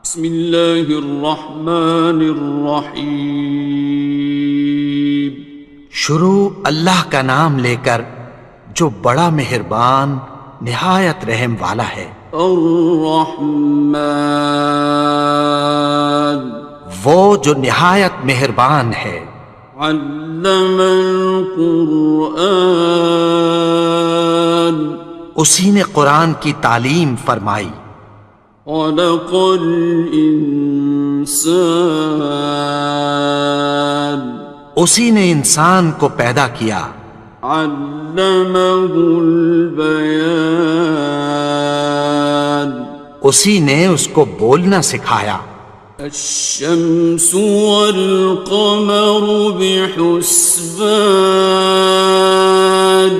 بسم اللہ الرحمن الرحیم۔ شروع اللہ کا نام لے کر جو بڑا مہربان نہایت رحم والا ہے۔ الرحمن، وہ جو نہایت مہربان ہے۔ علم القرآن، اسی نے قرآن کی تعلیم فرمائی۔ خلق الانسان، اسی نے انسان کو پیدا کیا۔ علمہ البیان، اسی نے اس کو بولنا سکھایا۔ الشمس والقمر بحسبان،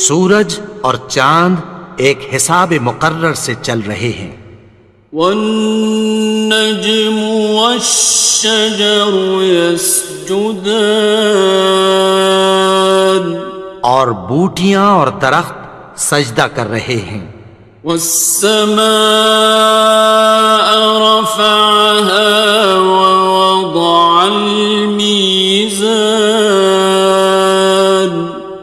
سورج اور چاند ایک حساب مقرر سے چل رہے ہیں۔ والنجم والشجر يسجدان، اور بوٹیاں اور درخت سجدہ کر رہے ہیں۔ والسماء رفعها ووضع الميزان،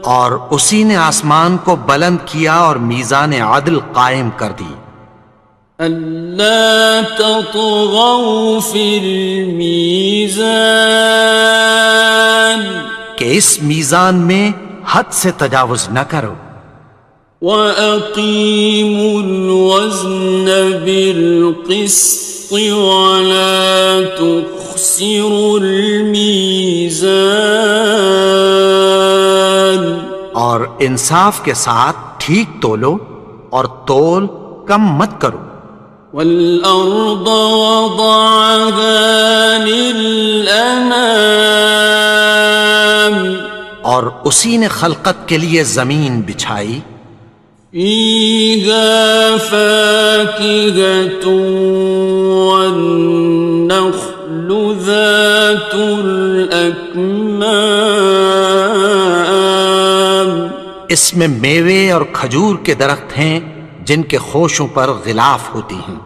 اور اسی نے آسمان کو بلند کیا اور میزان عدل قائم کر دی۔ ألا تطغوا في الميزان، کہ اس میزان میں حد سے تجاوز نہ کرو۔ وَأَقِيمُوا الْوَزْنَ بِالْقِسْطِ وَلَا تُخْسِرُوا الْمِيزَانَ، اور انصاف کے ساتھ ٹھیک تولو اور تول کم مت کرو۔ وَالْأَرْضَ وَضَعَهَا لِلْأَنَامِ، اور اسی نے خلقت کے لیے زمین بچھائی۔ فِيهَا فَاكِهَةٌ وَالنَّخْلُ ذَاتُ الْأَكْمَامِ، اس میں میوے اور کھجور کے درخت ہیں جن کے خوشوں پر غلاف ہوتی ہیں۔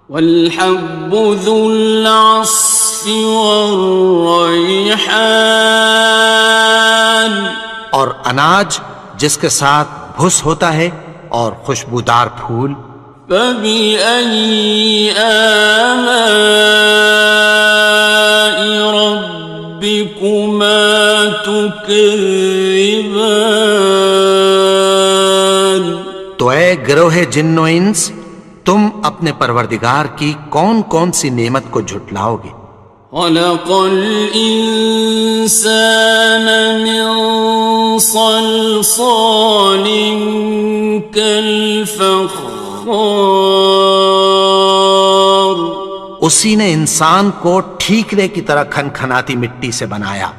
وَالْحَبُّ ذُو الْعَصْفِ وَالرَّيْحَانِ، اور اناج جس کے ساتھ بھس ہوتا ہے اور خوشبودار پھول۔ فَبِأَيِّ آلَاءِ رَبِّكُمَا تُكَذِّبَانِ، تو اے گروہ جن و انس، تم اپنے پروردگار کی کون کون سی نعمت کو جھٹلاؤ گے؟ خَلَقَ الْإِنسَانَ مِنْ صَلْصَالٍ كَالْفَخَّارِ، اسی نے انسان کو ٹھیکرے کی طرح کھنکھناتی مٹی سے بنایا۔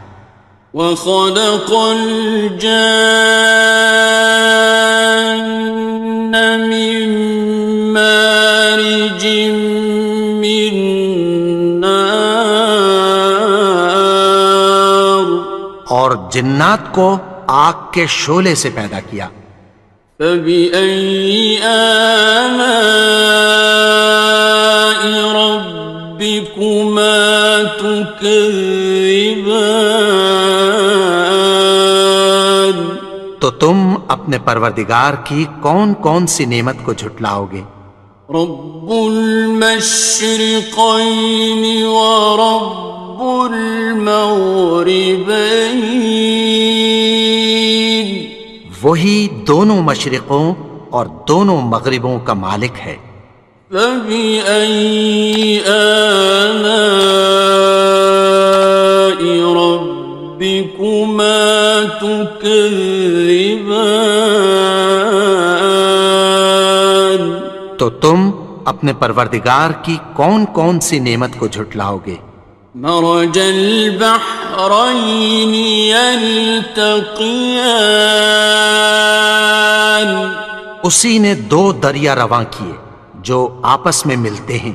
وَخَلَقَ الْجَانَّ مِن مَّارِجٍ مِّن نَّارٍ، اور جنات کو آگ کے شعلے سے پیدا کیا۔ فَبِأَيِّ آلَاءِ رَبِّكُمَا تُكَذِّبَانِ، تو تم اپنے پروردگار کی کون کون سی نعمت کو جھٹلاؤ گے؟ رب المشرقین ورب المغربین، وہی دونوں مشرقوں اور دونوں مغربوں کا مالک ہے۔ فَبِأَيِّ آلَاءِ رَبِّكُمَا تُكَذِّبَانِ، تو تم اپنے پروردگار کی کون کون سی نعمت کو جھٹلاؤ گے؟ مرج البحرین یلتقیان، اسی نے دو دریا رواں کیے جو آپس میں ملتے ہیں۔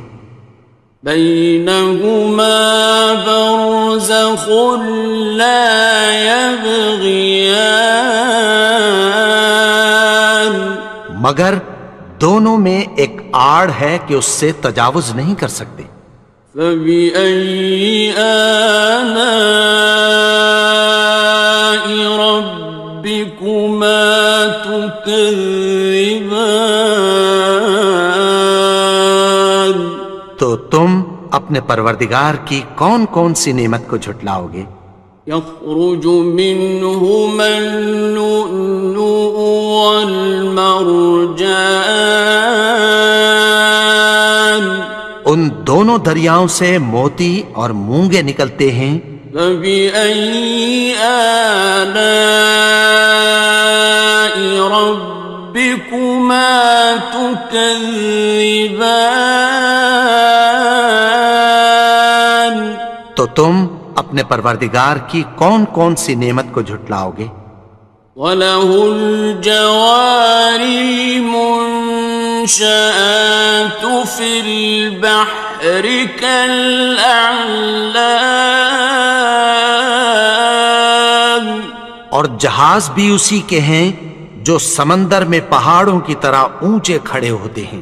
بینہما برزخ لا یبغیان، مگر دونوں میں ایک آڑ ہے کہ اس سے تجاوز نہیں کر سکتے۔ فبأي آلاء ربكما تكذبان؟ تو تم اپنے پروردگار کی کون کون سی نعمت کو جھٹلاؤ گے؟ يخرج منهما اللؤلؤ والمرجان ان دونوں دریاؤں سے موتی اور مونگے نکلتے ہیں۔ فبأي آلاء ربكما تكذبان؟ تو تم اپنے پروردگار کی کون کون سی نعمت کو جھٹلاؤ گے؟ وَلَهُ الْجَوَارِ الْمُنشَآتُ فِي الْبَحْرِ كَالْأَعْلَامِ، اور جہاز بھی اسی کے ہیں جو سمندر میں پہاڑوں کی طرح اونچے کھڑے ہوتے ہیں۔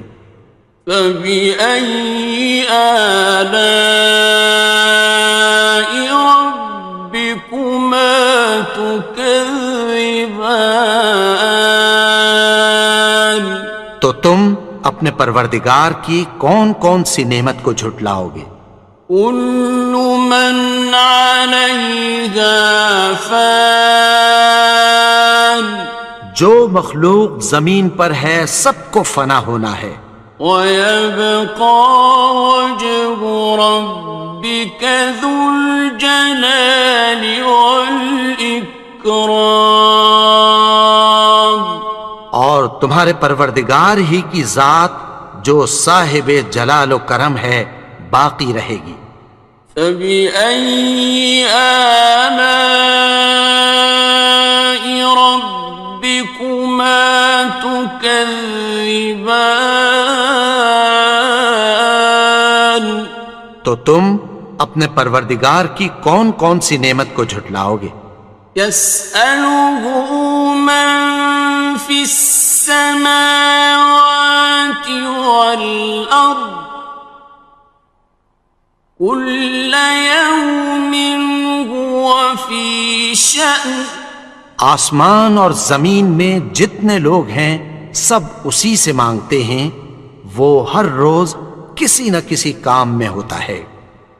فَبِأَيِّ آلَاءِ رَبِّكُمَا تُكَذِّبَانِ؟ تو تم اپنے پروردگار کی کون کون سی نعمت کو جھٹلاؤ گے؟ كُلُّ مَنْ عَلَيْهَا فَانٍ، جو مخلوق زمین پر ہے سب کو فنا ہونا ہے۔ وَيَبْقَى وَجْهُ رَبِّكَ ذُو الْجَلَالِ وَالْإِكْرَامِ، اور تمہارے پروردگار ہی کی ذات جو صاحب جلال و کرم ہے باقی رہے گی۔ فَبِأَيِّ آلَاءِ رَبِّكُمَا تُكَذِّبَانِ؟ تو تم اپنے پروردگار کی کون کون سی نعمت کو جھٹلاؤ گے؟ يَسْأَلُهُ مَن فِي السَّمَاوَاتِ وَالْأَرْضِ كُلَّ يَوْمٍ هُوَ فِي شَأْنٍ، آسمان اور زمین میں جتنے لوگ ہیں سب اسی سے مانگتے ہیں، وہ ہر روز کسی نہ کسی کام میں ہوتا ہے۔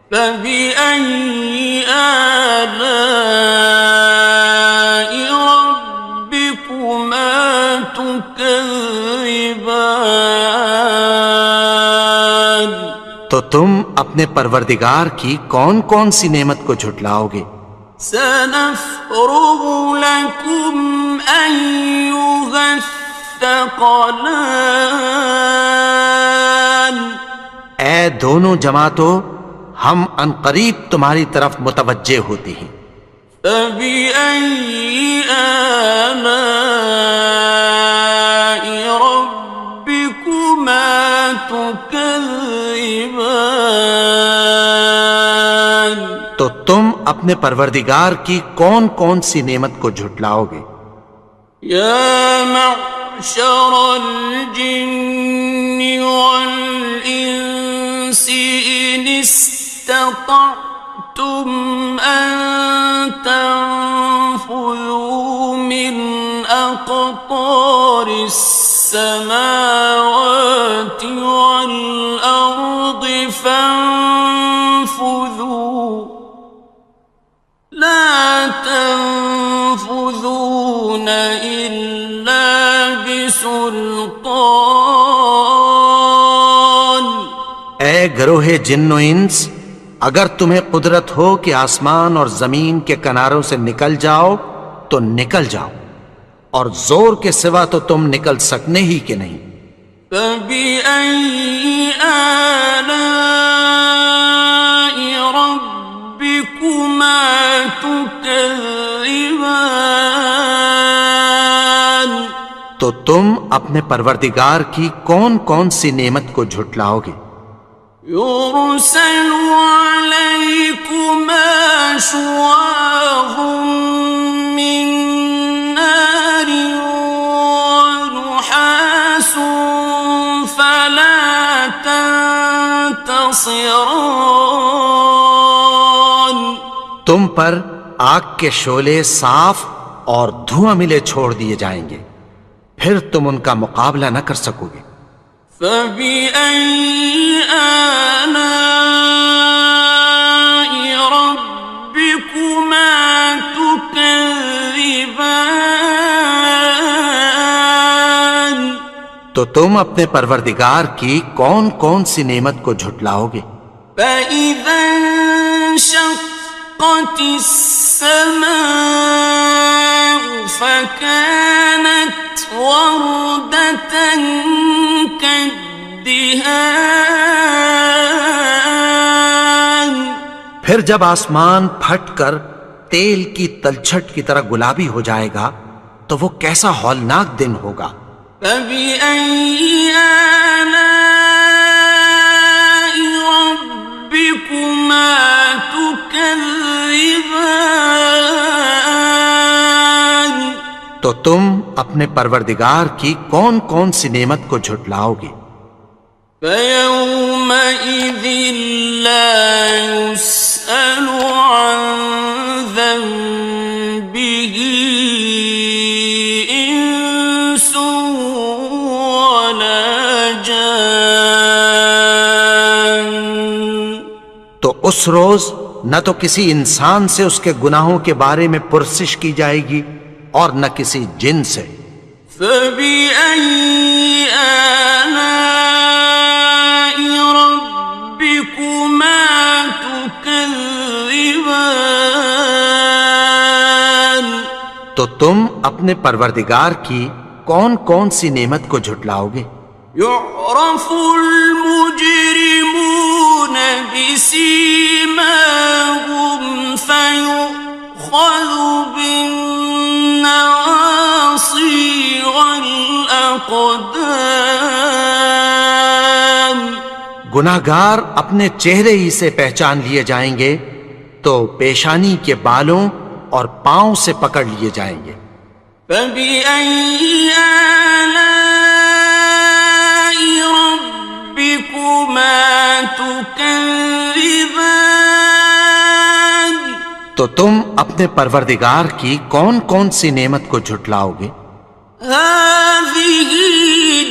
فَبِأَيِّ آلَاءِ رَبِّكُمَا تُكَذِّبَانِ؟ تو تم اپنے پروردگار کی کون کون سی نعمت کو جھٹلاؤ گے؟ سَنَفْرُغُ لَكُمْ أَيُّهَ الثَّقَلَانِ؟ اے دونوں جماعتوں، ہم عنقریب تمہاری طرف متوجہ ہوتے ہیں۔ فَبِأَيِّ آلَاءِ رَبِّكُمَا تُكَذِّبَانِ؟ تو تم اپنے پروردگار کی کون کون سی نعمت کو جھٹلاؤ گے؟ يَا مَعْشَرَ الْجِنِّ وَالْإِنسِ إِنِ اسْتَطَعْتُمْ أَن تَنفُذُوا مِنْ أَقْطَارِ السَّمَاوَاتِ وَالْأَرْضِ فَانفُذُوا لَا تَنفُذُونَ إِلَّا بِسُلْطَانٍ۔ اے گروہ جن و انس، اگر تمہیں قدرت ہو کہ آسمان اور زمین کے کناروں سے نکل جاؤ تو نکل جاؤ، اور زور کے سوا تو تم نکل سکنے ہی کہ نہیں۔ فَبِأَيِّ آلَاءِ رَبِّكُمَا تُكَذِّبَانِ؟ تو تم اپنے پروردگار کی کون کون سی نعمت کو جھٹلاؤ گے؟ يُرْسَلُ عَلَيْكُمَا شُوَاظٌ مِّن نَّارٍ وَنُحَاسٌ خصران. تم پر آگ کے شعلے صاف اور دھواں ملے چھوڑ دیے جائیں گے، پھر تم ان کا مقابلہ نہ کر سکو گے۔ فبأي آلاء ربكما تكذبان. تو تم اپنے پروردگار کی کون کون سی نعمت کو جھٹلاؤ گے؟ فإذا انشقت السماء فكانت وردة كالدهان. پھر جب آسمان پھٹ کر تیل کی تلچھٹ کی طرح گلابی ہو جائے گا تو وہ کیسا ہولناک دن ہوگا۔ فبأي آلاء ربكما تكذبان. تو تم اپنے پروردگار کی کون کون سی نعمت کو جھٹلاؤ گے؟ فيومئذ لا يسأل عن ذنبه إنس ولا جان. تو اس روز نہ تو کسی انسان سے اس کے گناہوں کے بارے میں پرسش کی جائے گی اور نہ کسی جن سے۔ فبأي آلاء ربكما تكذبان. تو تم اپنے پروردگار کی کون کون سی نعمت کو جھٹلاؤ گے؟ يعرف المجرمون بسيماهم فيؤخذ بالنواصي والأقدام. گناہگار اپنے چہرے ہی سے پہچان لیے جائیں گے تو پیشانی کے بالوں اور پاؤں سے پکڑ لیے جائیں گے۔ فبأي آلاء ربكما تكذبان. تو تم اپنے پروردگار کی کون کون سی نعمت کو جھٹلاؤ گے؟ هذه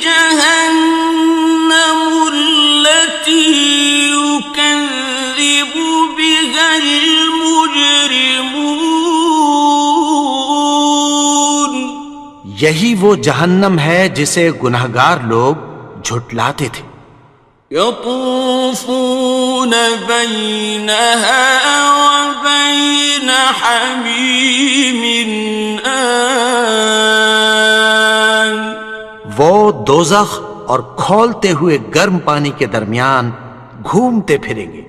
جهنم التي يكذب بها المجرمون. یہی وہ جہنم ہے جسے گناہگار لوگ جھٹلاتے تھے۔ يطوفون بينها وبين حميم آن. وہ دوزخ اور کھولتے ہوئے گرم پانی کے درمیان گھومتے پھریں گے۔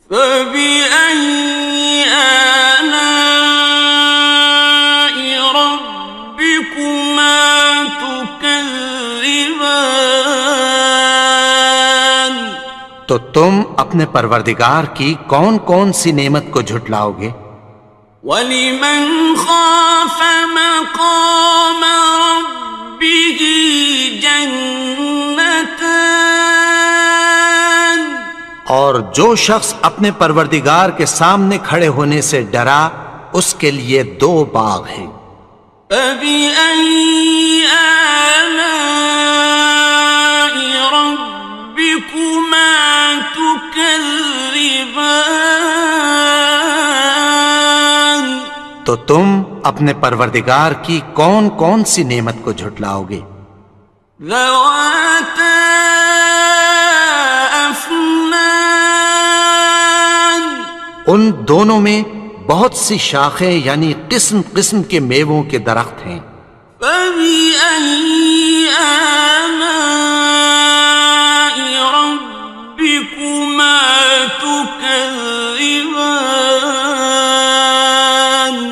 فبأي آلاء ربكما تكذبان. تو تم اپنے پروردگار کی کون کون سی نعمت کو جھٹلاؤ گے؟ وَلِمَنْ خَافَ مَقَامَ رَبِّهِ جَنَّتَانِ. اور جو شخص اپنے پروردگار کے سامنے کھڑے ہونے سے ڈرا اس کے لیے دو باغ ہیں۔ فَبِأَيِّ آلَاءِ رَبِّكُمَا تُكَذِّبَانِ. تو تم اپنے پروردگار کی کون کون سی نعمت کو جھٹلاؤ گے؟ ذَوَاتَا أَفْنَانٍ. ان دونوں میں بہت سی شاخیں یعنی قسم قسم کے میووں کے درخت ہیں۔ فَبِأَيِّ آلَاءِ رَبِّكُمَا تُكَذِّبَانِ.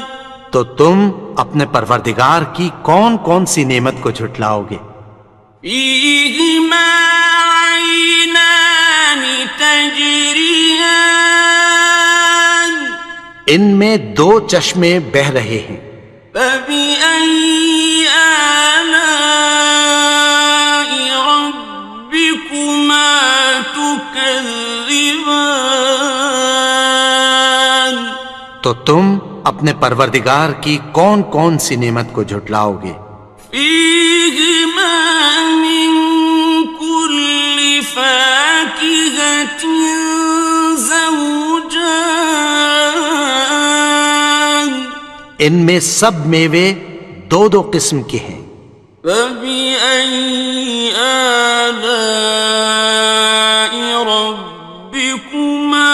تو تم اپنے پروردگار کی کون کون سی نعمت کو جھٹلاؤ گے؟ فِيهِمَا عَيْنَانِ تَجْرِيَانِ. ان میں دو چشمے بہہ رہے ہیں۔ فَبِأَيِّ آلَاءِ رَبِّكُمَا تُكَذِّبَانِ. تكذبان تو تم اپنے پروردگار کی کون کون سی نعمت کو جھٹلاؤ گے؟ فيهما من كل فاكهة زوجان ان میں سب میوے دو دو قسم کے ہیں۔ فبأي آلاء ربكما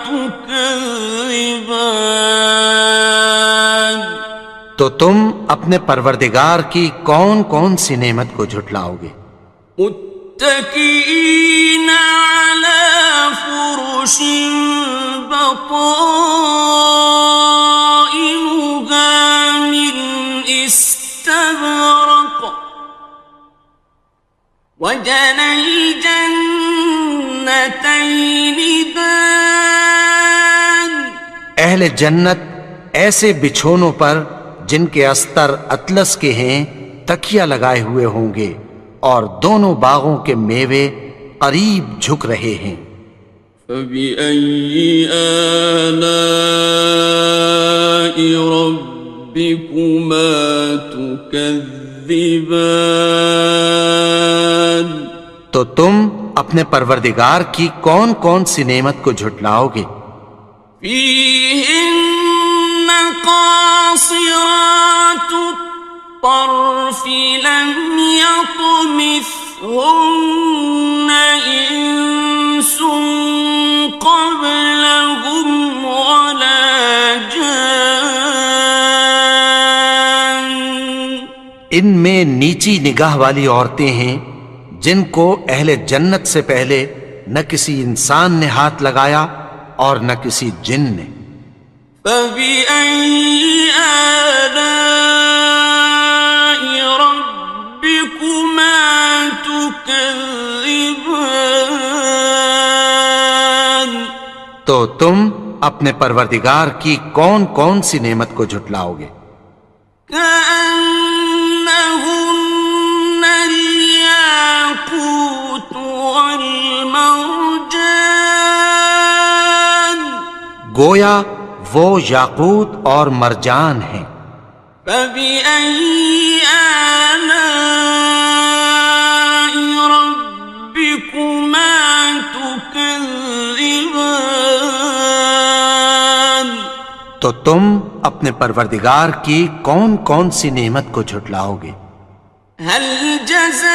تكذبان تو تم اپنے پروردگار کی کون کون سی نعمت کو جھٹلاؤ گے؟ متكئين على فرش بطائنها من استبرق وجنى الجنتين دان اہل جنت ایسے بچھونوں پر جن کے استر اطلس کے ہیں تکیہ لگائے ہوئے ہوں گے اور دونوں باغوں کے میوے قریب جھک رہے ہیں۔ فبأي آلاء ربكما تكذبان تو تم اپنے پروردگار کی کون کون سی نعمت کو جھٹلاؤ گے؟ فيهن قاصرات الطرف لم يطمثهن إنس قبلهم ولا جان ان میں نیچی نگاہ والی عورتیں ہیں جن کو اہل جنت سے پہلے نہ کسی انسان نے ہاتھ لگایا اور نہ کسی جن نے۔ فبأي آلاء ربكما تكذبان تو تم اپنے پروردگار کی کون کون سی نعمت کو جھٹلاؤ گے؟ كأنهن الياقوت والمرجان گویا وہ یاقوت اور مرجان ہیں۔ فبأي آلاء ربكما تكذبان تو تم اپنے پروردگار کی کون کون سی نعمت کو جھٹلاؤ گے؟ هل جزاء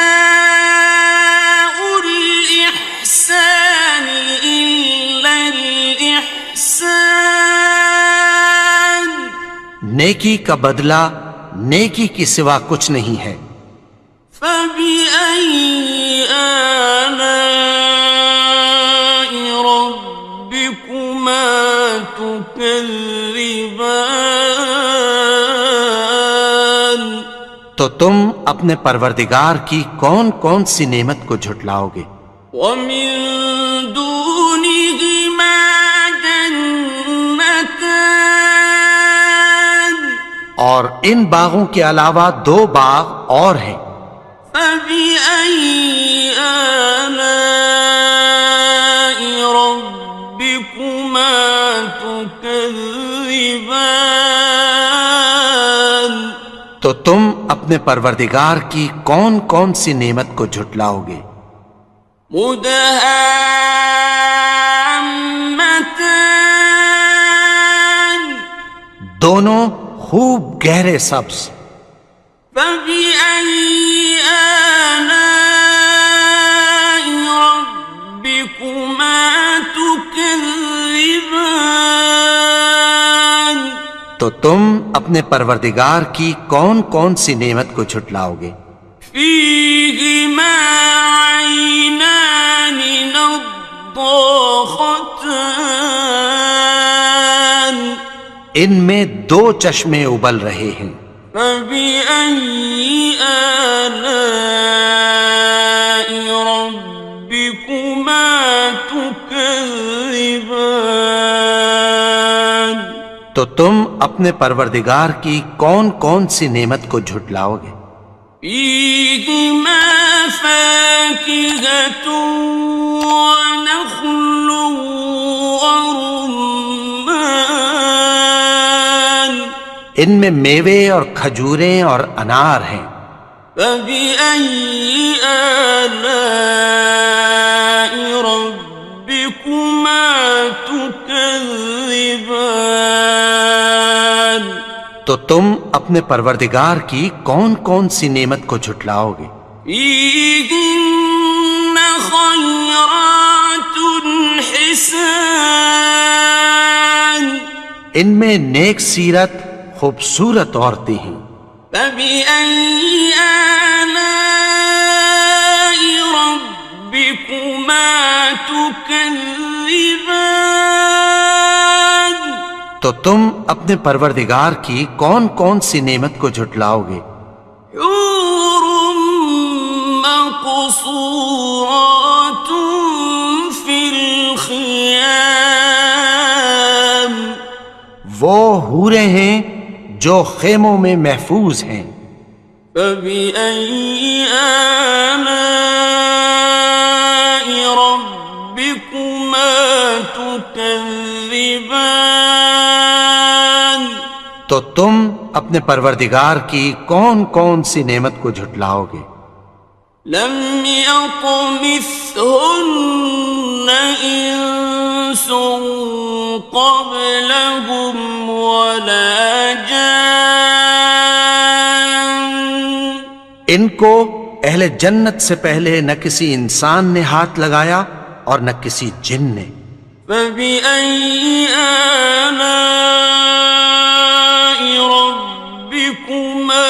الإحسان إلا الإحسان نیکی کا بدلہ نیکی کی سوا کچھ نہیں ہے۔ فبأي آلاء ربكما تكذبان تو تم اپنے پروردگار کی کون کون سی نعمت کو جھٹلاؤ گے؟ ومن دونهما جنتان اور ان باغوں کے علاوہ دو باغ اور ہیں۔ فبأي آلاء ربكما تكذبان تو تم اپنے پروردگار کی کون کون سی نعمت کو جھٹلاؤ گے؟ مدهامتان دونوں خوب گہرے سبز۔ فبأي آلاء ربكما تكذبان تو تم اپنے پروردگار کی کون کون سی نعمت کو جھٹلاؤ گے؟ فيهما عينان نضاختان ان میں دو چشمے ابل رہے ہیں۔ فبأي آلاء ربكما تكذبان تو تم اپنے پروردگار کی کون کون سی نعمت کو جھٹلاؤ گے؟ فيهما فاكهة ونخل ورمان ان میں میوے اور کھجوریں اور انار ہیں. فبأي آلاء ربكما تكذبان تو تم اپنے پروردگار کی کون کون سی نعمت کو جھٹلاؤ گے؟ فيهن خيرات حسان ان میں نیک سیرت خوبصورت عورتیں ہیں. فبأي آلاء ربكما تكذبان تو تم اپنے پروردگار کی کون کون سی نعمت کو جھٹلاؤ گے؟ حور مقصورات في الخيام وہ حوریں ہیں جو خیموں میں محفوظ ہیں. فبأي آلاء ربكما تكذبان تو تم اپنے پروردگار کی کون کون سی نعمت کو جھٹلاؤ گے؟ لم يطمثهن إنس قبلهم ولا جان ان کو اہل جنت سے پہلے نہ کسی انسان نے ہاتھ لگایا اور نہ کسی جن نے. فبأي آلاء ربكما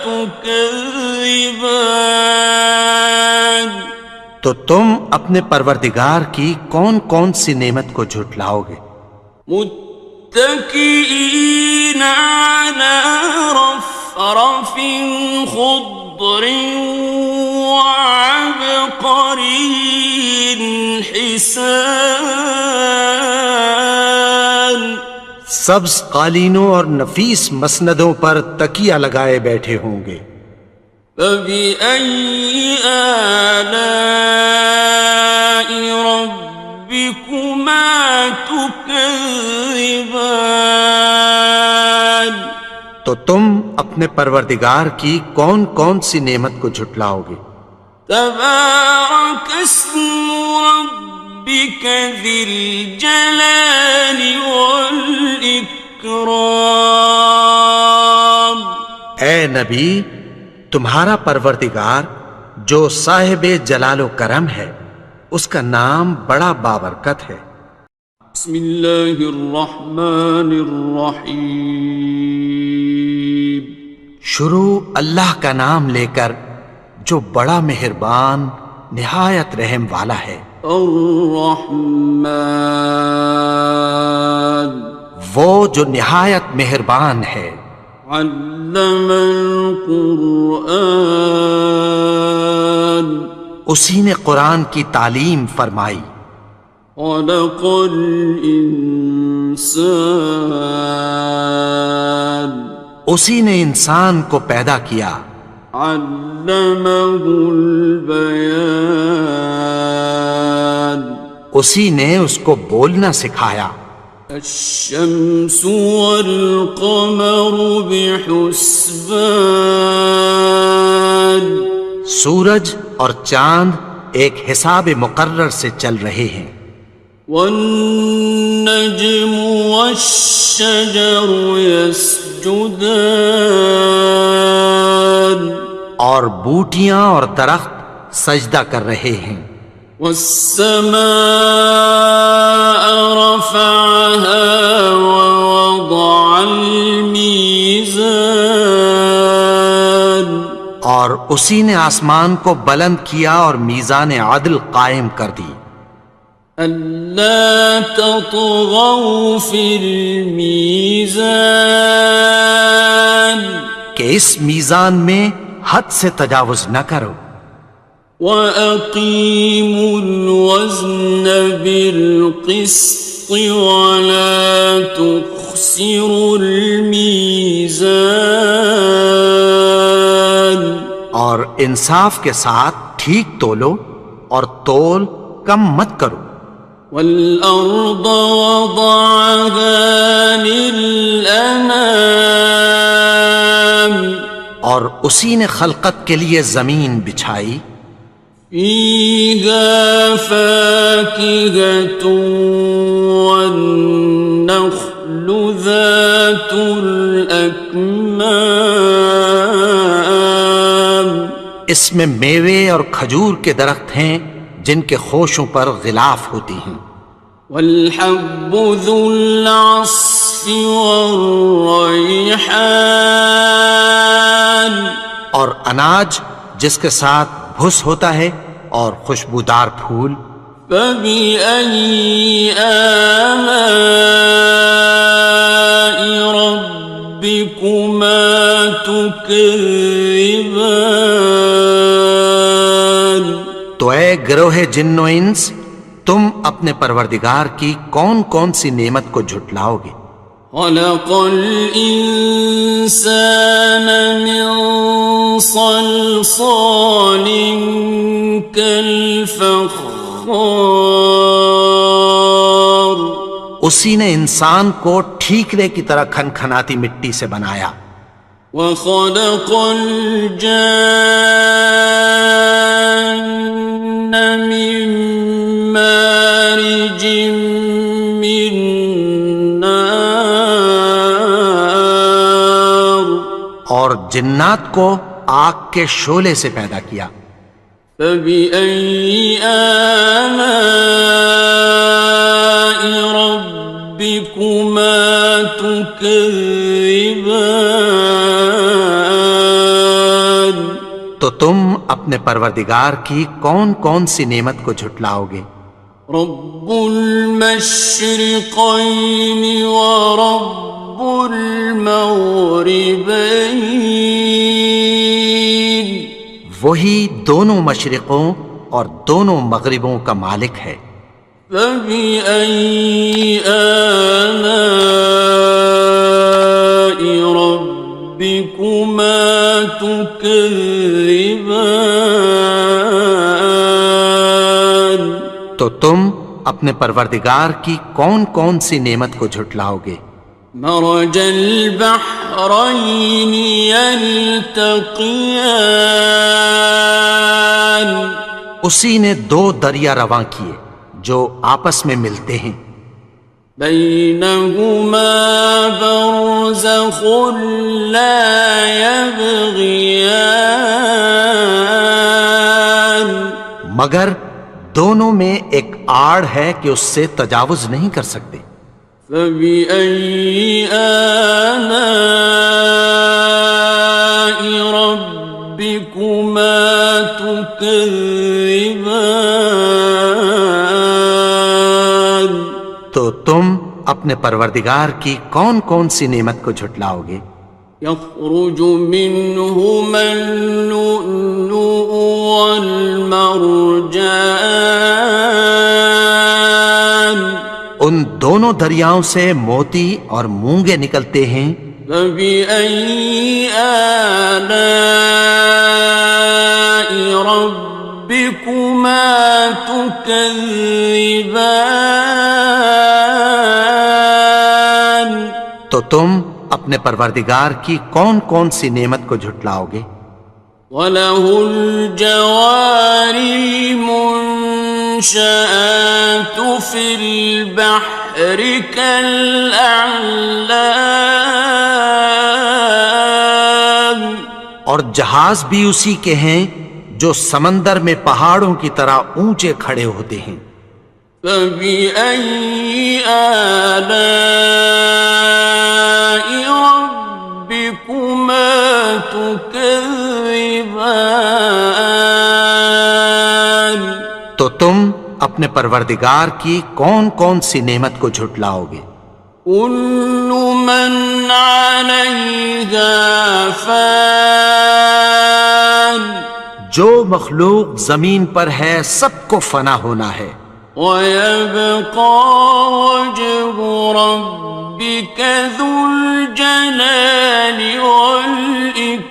تكذبان تو تم اپنے پروردگار کی کون کون سی نعمت کو جھٹلاؤ گے؟ متكئين على رفرف خضر وعبقري حسان سبز قالینوں اور نفیس مسندوں پر تکیہ لگائے بیٹھے ہوں گے. فبأي آلاء ربكما تكذبان تو تم اپنے پروردگار کی کون کون سی نعمت کو جھٹلاؤ گے؟ تبارك اسم ربك ذي الجلال والإكرام اے نبی، تمہارا پروردگار جو صاحب جلال و کرم ہے، اس کا نام بڑا بابرکت ہے. بسم اللہ الرحمن الرحیم شروع اللہ کا نام لے کر جو بڑا مہربان نہایت رحم والا ہے. الرحمن وہ جو نہایت مہربان ہے. علم القرآن اسی نے قرآن کی تعلیم فرمائی. خلق الانسان اسی نے انسان کو پیدا کیا. علمہ البیان اسی نے اس کو بولنا سکھایا. الشمس والقمر بحسبان سورج اور چاند ایک حساب مقرر سے چل رہے ہیں. والنجم والشجر يسجدان اور بوٹیاں اور درخت سجدہ کر رہے ہیں. والسماء رفعها ووضع الميزان اور اسی نے آسمان کو بلند کیا اور میزان عدل قائم کر دی. ألا تطغوا في الميزان کہ اس میزان میں حد سے تجاوز نہ کرو. وَأَقِيمُوا الْوَزْنَ بِالْقِسْطِ وَلَا تُخْسِرُوا الْمِيزَانَ اور انصاف کے ساتھ ٹھیک تولو اور تول کم مت کرو. والأرض وضعها للأنام اور اسی نے خلقت کے لیے زمین بچھائی. فيها فاكهة والنخل ذات الأكمام اس میں میوے اور کھجور کے درخت ہیں جن کے خوشوں پر غلاف ہوتی ہیں. والحب ذو العصف والریحان اور اناج جس کے ساتھ بھس ہوتا ہے اور خوشبودار پھول. فبأي آلاء ربكما تكذبان تو اے گروہ جن و انس، تم اپنے پروردگار کی کون کون سی نعمت کو جھٹلاؤ گے؟ خلق الإنسان من صلصال كالفخار اسی نے انسان کو ٹھیکرے کی طرح کھنکھناتی مٹی سے بنایا. وخلق الجان من مارج من نار اور جنات کو آگ کے شعلے سے پیدا کیا. فبأي آلاء ربكما تكذبان تو تم اپنے پروردگار کی کون کون سی نعمت کو جھٹلاؤ گے؟ رب المشرقين ورب المغربين وہی دونوں مشرقوں اور دونوں مغربوں کا مالک ہے. فبأي آلاء ربكما تكذبان تو تم اپنے پروردگار کی کون کون سی نعمت کو جھٹلاؤ گے؟ مرج البحرين يلتقيان اسی نے دو دریا رواں کیے جو آپس میں ملتے ہیں. بينهما برزخ لا يبغيان مگر دونوں میں ایک آڑ ہے کہ اس سے تجاوز نہیں کر سکتے. فبأي آلاء ربكما تكذبان تو تم اپنے پروردگار کی کون کون سی نعمت کو جھٹلاؤ گے؟ يخرج منهما اللؤلؤ والمرجان ان دونوں دریاؤں سے موتی اور مونگے نکلتے ہیں. فبأي آلاء ربكما تكذبان تو تم اپنے پروردگار کی کون کون سی نعمت کو جھٹلاؤ گے؟ وَلَهُ الْجَوَارِ الْمُنشَآتُ فِي الْبَحْرِ كَالْأَعْلَامِ اور جہاز بھی اسی کے ہیں جو سمندر میں پہاڑوں کی طرح اونچے کھڑے ہوتے ہیں. فَبِأَيِّ آلَاءِ رَبِّكُمَا تُكَذِّبَانِ تو تم اپنے پروردگار کی کون کون سی نعمت کو جھٹلاؤ گے؟ كُلُّ مَنْ عَلَيْهَا فَانٍ جو مخلوق زمین پر ہے سب کو فنا ہونا ہے. وَيَبْقَى وَجْهُ رَبِّكَ ذُو الْجَلَالِ وَالْإِكْرَامِ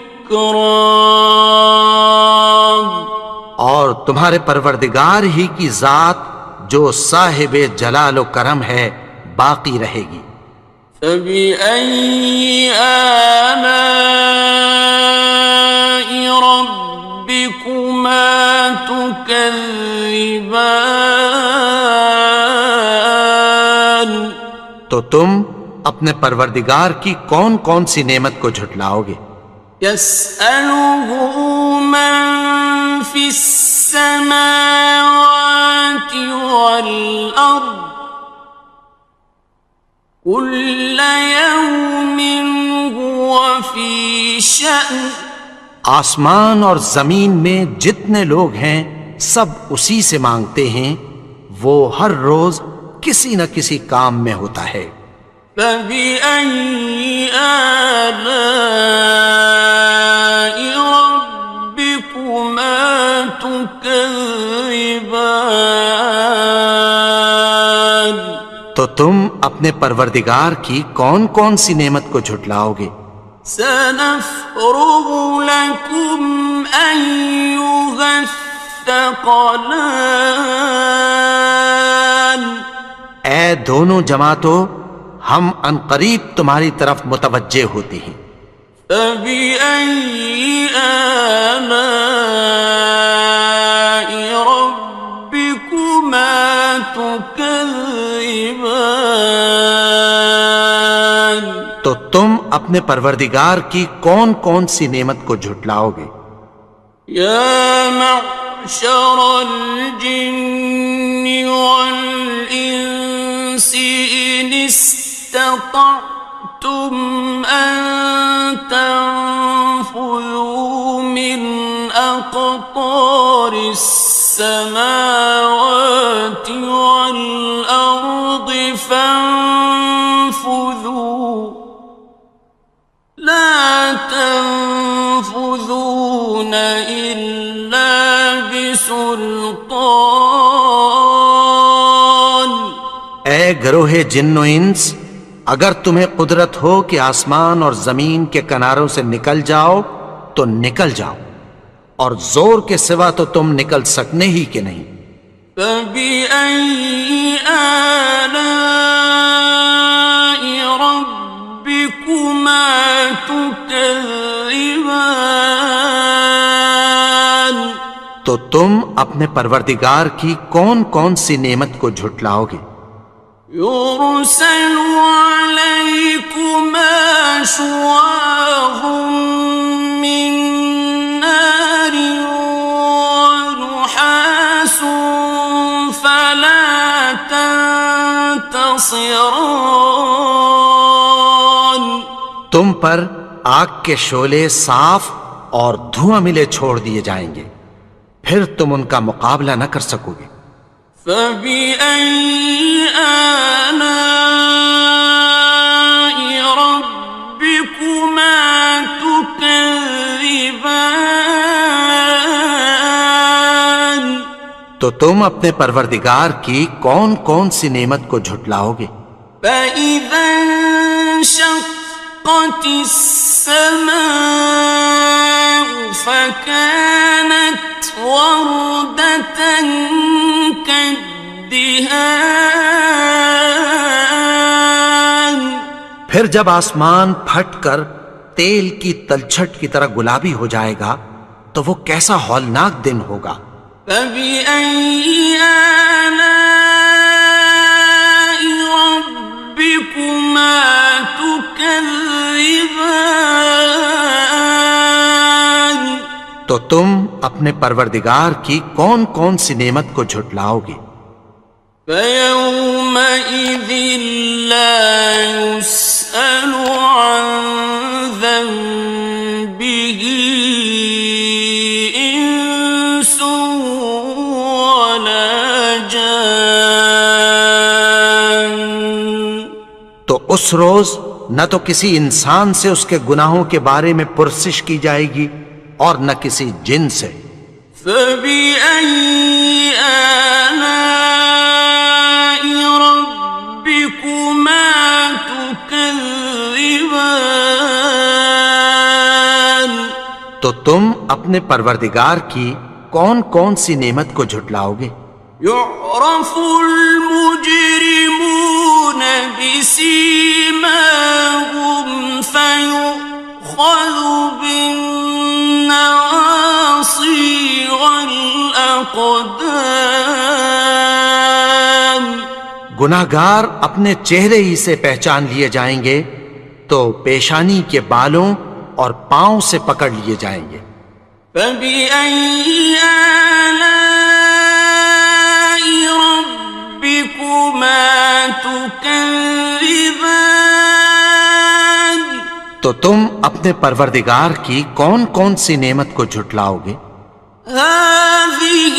تمہارے پروردگار ہی کی ذات جو صاحب جلال و کرم ہے باقی رہے گی۔ فبأي آلاء ربكما تكذبان؟ تو تم اپنے پروردگار کی کون کون سی نعمت کو جھٹلاؤ گے؟ يسأله من في السماوات والأرض كل يوم هو في شأن۔ آسمان اور زمین میں جتنے لوگ ہیں سب اسی سے مانگتے ہیں، وہ ہر روز کسی نہ کسی کام میں ہوتا ہے۔ فبأي آلاء ربكما تكذبان؟ تو تم اپنے پروردگار کی کون کون سی نعمت کو جھٹلاؤ گے؟ سنفرغ لكم أيها الثقلان۔ اے دونوں جماعتوں، ہم عنقریب تمہاری طرف متوجہ ہوتے ہیں۔ فبأي آلاء ربكما تكذبان؟ تو تم اپنے پروردگار کی کون کون سی نعمت کو جھٹلاؤ گے؟ يا معشر الجن والإنس إن استطعتم أن تنفذوا من أقطار السماوات والأرض فانفذوا لا تنفذون إلا بسلطان۔ اے گروہ جن و انس، اگر تمہیں قدرت ہو کہ آسمان اور زمین کے کناروں سے نکل جاؤ تو نکل جاؤ، اور زور کے سوا تو تم نکل سکنے ہی کہ نہیں۔ فبأي آلاء ربكما تكذبان؟ تو تم اپنے پروردگار کی کون کون سی نعمت کو جھٹلاؤ گے؟ يرسل عليكما شواظ من نار ونحاس فلا تنتصران۔ تم پر آگ کے شعلے صاف اور دھواں ملے چھوڑ دیے جائیں گے، پھر تم ان کا مقابلہ نہ کر سکو گے۔ فبأي آلاء ربكما تكذبان؟ تو تم اپنے پروردگار کی کون کون سی نعمت کو جھٹلاؤ گے؟ فإذا انشقت السماء فكانت وردة كالدهان۔ پھر جب آسمان پھٹ کر تیل کی تلچھٹ کی طرح گلابی ہو جائے گا تو وہ کیسا ہولناک دن ہوگا۔ فبأي آلاء ربكما تكذبان؟ تو تم اپنے پروردگار کی کون کون سی نعمت کو جھٹلاؤ گے؟ فيومئذ لا يسأل عن ذنبه إنس ولا جان۔ تو اس روز نہ تو کسی انسان سے اس کے گناہوں کے بارے میں پرسش کی جائے گی اور نہ کسی جن سے۔ فبأي آلاء ربكما تكذبان؟ تو تم اپنے پروردگار کی کون کون سی نعمت کو جھٹلاؤ گے؟ يعرف المجرمون بسيماهم فيؤخذ بالنواصي والأقدام. گناہگار اپنے چہرے ہی سے پہچان لیے جائیں گے تو پیشانی کے بالوں اور پاؤں سے پکڑ لیے جائیں گے. فبأي آلاء ربكما تكذبان. تو تم اپنے پروردگار کی کون کون سی نعمت کو جھٹلاؤ گے؟ هذه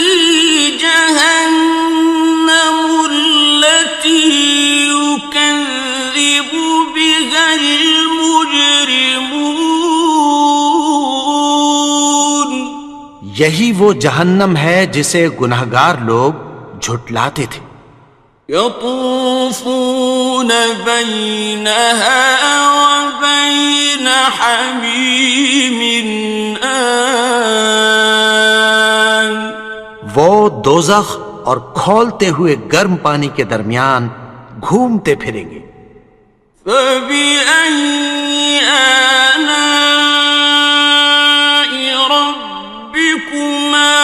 جهنم التي يكذب بها المجرمون. یہی وہ جہنم ہے جسے گناہگار لوگ جھٹلاتے تھے. يطوفون بينها وبين حميم آن. وہ دوزخ اور کھولتے ہوئے گرم پانی کے درمیان گھومتے پھریں گے. فبأي آلاء ربكما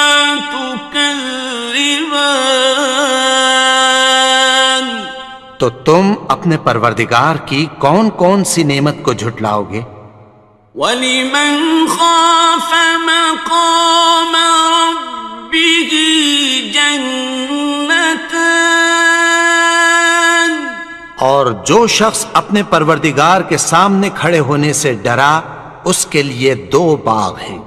تكذبان. تو تم اپنے پروردگار کی کون کون سی نعمت کو جھٹلاؤ گے؟ وَلِمَنْ خَافَ مَقَامَ رَبِّهِ جَنَّتَانِ. اور جو شخص اپنے پروردگار کے سامنے کھڑے ہونے سے ڈرا اس کے لیے 2 باغ ہیں.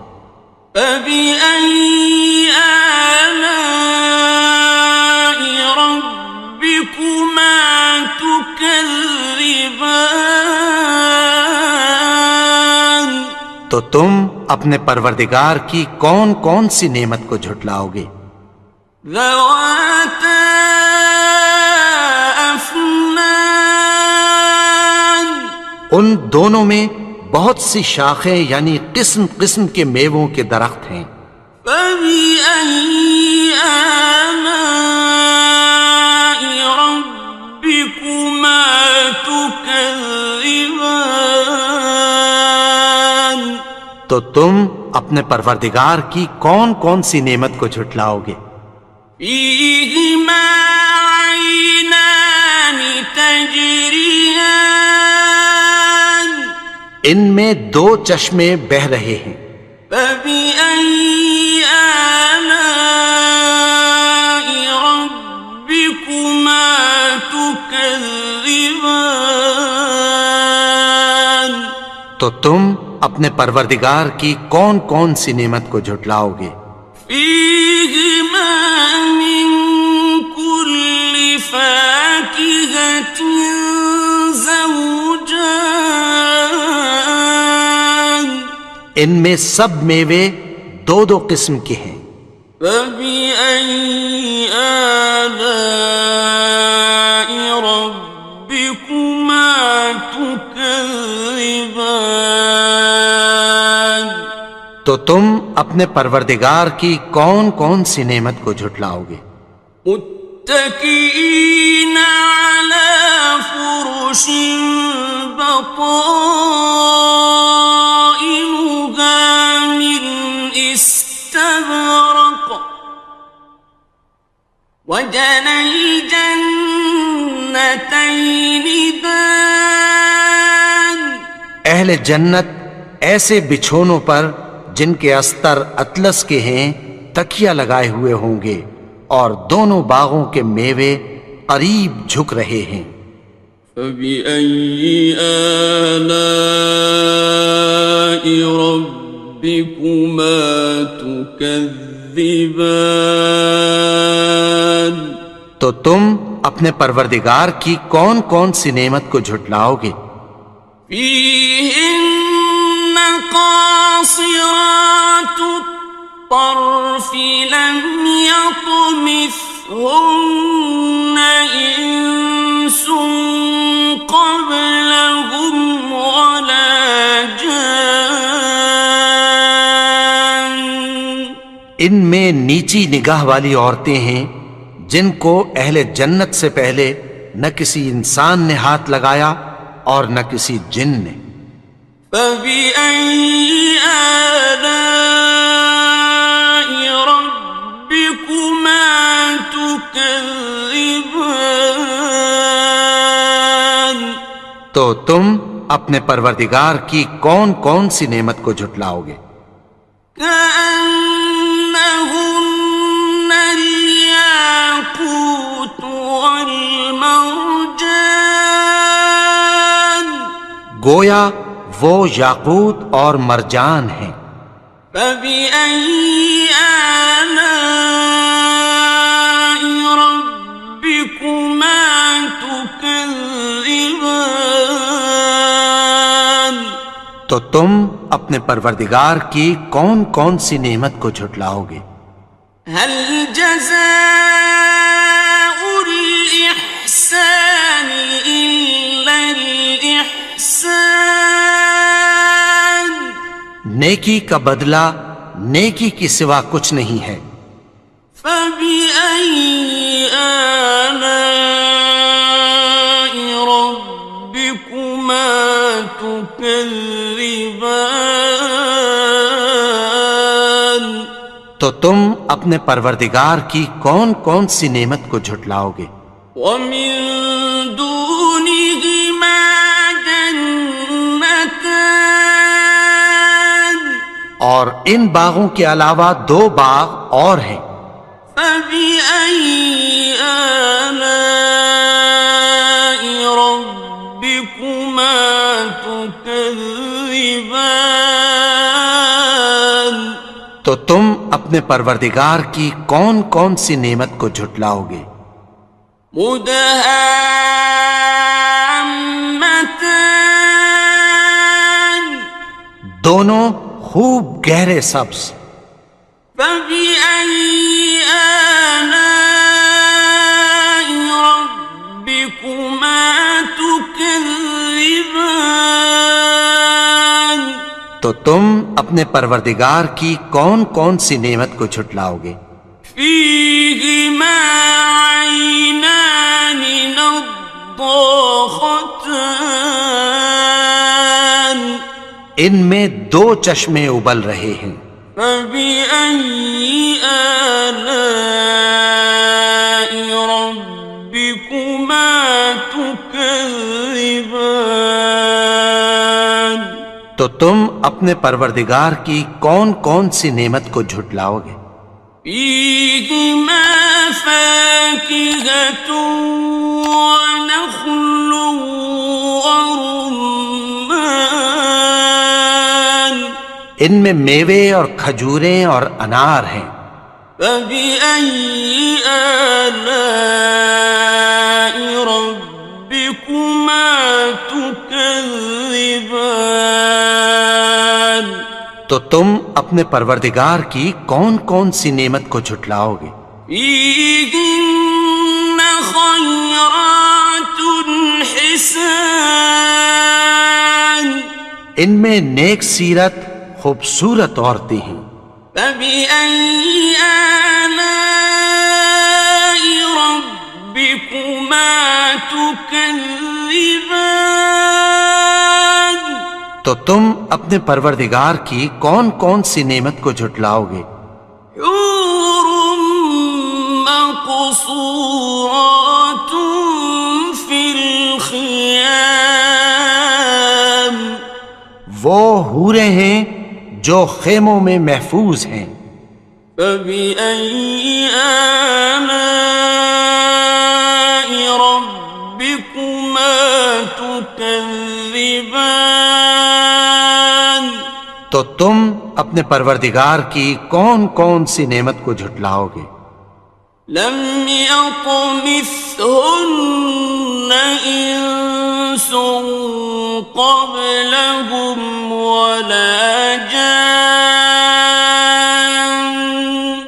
فَبِأَيِّ آلَاءِ رَبِّكُمَا تُكَذِّبَانِ. تو تم اپنے پروردگار کی کون کون سی نعمت کو جھٹلاؤ گے؟ ذَوَاتَا أَفْنَانٍ. ان دونوں میں بہت سی شاخیں یعنی قسم قسم کے میووں کے درخت ہیں. فَبِأَيِّ آلَاءِ رَبِّكُمَا تُكَذِّبَانِ. تو تم اپنے پروردگار کی کون کون سی نعمت کو جھٹلاؤ گے؟ فِيهِمَا عَيْنَانِ تَجْرِيَانِ. ان میں 2 چشمے بہہ رہے ہیں. فَبِأَيِّ آلَاءِ رَبِّكُمَا تُكَذِّبَانِ. تو تم اپنے پروردگار کی کون کون سی نعمت کو جھٹلاؤ گے؟ فِيهِمَا مِن كُلِّ فَاكِهَةٍ زَوْجَانِ. ان میں سب میوے 2 قسم کے ہیں. فَبِأَيِّ آلَاءِ رَبِّكُمَا تُكَذِّبَانِ. تو تم اپنے پروردگار کی کون کون سی نعمت کو جھٹلاؤ گے؟ متكئين على فرش بطائنها من استبرق وجنى الجنتين دان. اہل جنت ایسے بچھونوں پر جن کے استر اطلس کے ہیں تکیہ لگائے ہوئے ہوں گے اور دونوں باغوں کے میوے قریب جھک رہے ہیں. فَبِأَيِّ آلَاءِ رَبِّكُمَا تُكَذِّبَانِ. تو تم اپنے پروردگار کی کون کون سی نعمت کو جھٹلاؤ گے؟ فِيهِنَّ قَاصِرَاتُ الطَّرْفِ لَمْ يَطْمِثْهُنَّ إِنسٌ قَبْلَهُمْ وَلَا جَانٌّ. ان میں نیچی نگاہ والی عورتیں ہیں جن کو اہل جنت سے پہلے نہ کسی انسان نے ہاتھ لگایا اور نہ کسی جن نے۔ فَبِأَيِّ آلَاءِ رَبِّكُمَا تُكَذِّبَانِ؟ تو تم اپنے پروردگار کی کون کون سی نعمت کو جھٹلاؤ گے؟ كأنهن الياقوت والمرجان، گویا وہ یاقوت اور مرجان ہیں۔ فبأي آلاء ربكما تكذبان؟ تو تم اپنے پروردگار کی کون کون سی نعمت کو جھٹلاؤ گے؟ هل جزاء الإحسان إلا الإحسان؟ نیکی کا بدلہ نیکی کی سوا کچھ نہیں ہے۔ فبأي آلاء ربكما تكذبان؟ تو تم اپنے پروردگار کی کون کون سی نعمت کو جھٹلاؤ گے؟ ومن دونهما جنتان، اور ان باغوں کے علاوہ دو باغ اور ہیں۔ فبأي آلاء ربكما تكذبان؟ تو تم اپنے پروردگار کی کون کون سی نعمت کو جھٹلاؤ گے؟ مدہامتان، دونوں خوب گہرے سبز۔ فبأي آلاء ربكما تكذبان؟ تو تم اپنے پروردگار کی کون کون سی نعمت کو جھٹلاؤ گے؟ فيهما عينان نضاختان، ان میں دو چشمے ابل رہے ہیں۔ فبأي آلاء ربكما تكذبان؟ تو تم اپنے پروردگار کی کون کون سی نعمت کو جھٹلاؤ گے؟ فيهما فاكهة ونخل ورمان، ان میں میوے اور کھجوریں اور انار ہیں۔ فبأي آلاء ربكما تكذبان؟ تو تم اپنے پروردگار کی کون کون سی نعمت کو جھٹلاؤ گے؟ فيهن خيرات حسان، ان میں نیک سیرت خوبصورت عورتیں ہیں۔ فبأي آلاء ربكما تكذبان؟ تو تم اپنے پروردگار کی کون کون سی نعمت کو جھٹلاؤ گے؟ حور مقصورات في الخيام، وہ حوریں ہیں جو خیموں میں محفوظ ہیں۔ فبأي آلاء ربكما تكذبان؟ تو تم اپنے پروردگار کی کون کون سی نعمت کو جھٹلاؤ گے؟ لم يطمثهن إنس قبلهم ولا جان،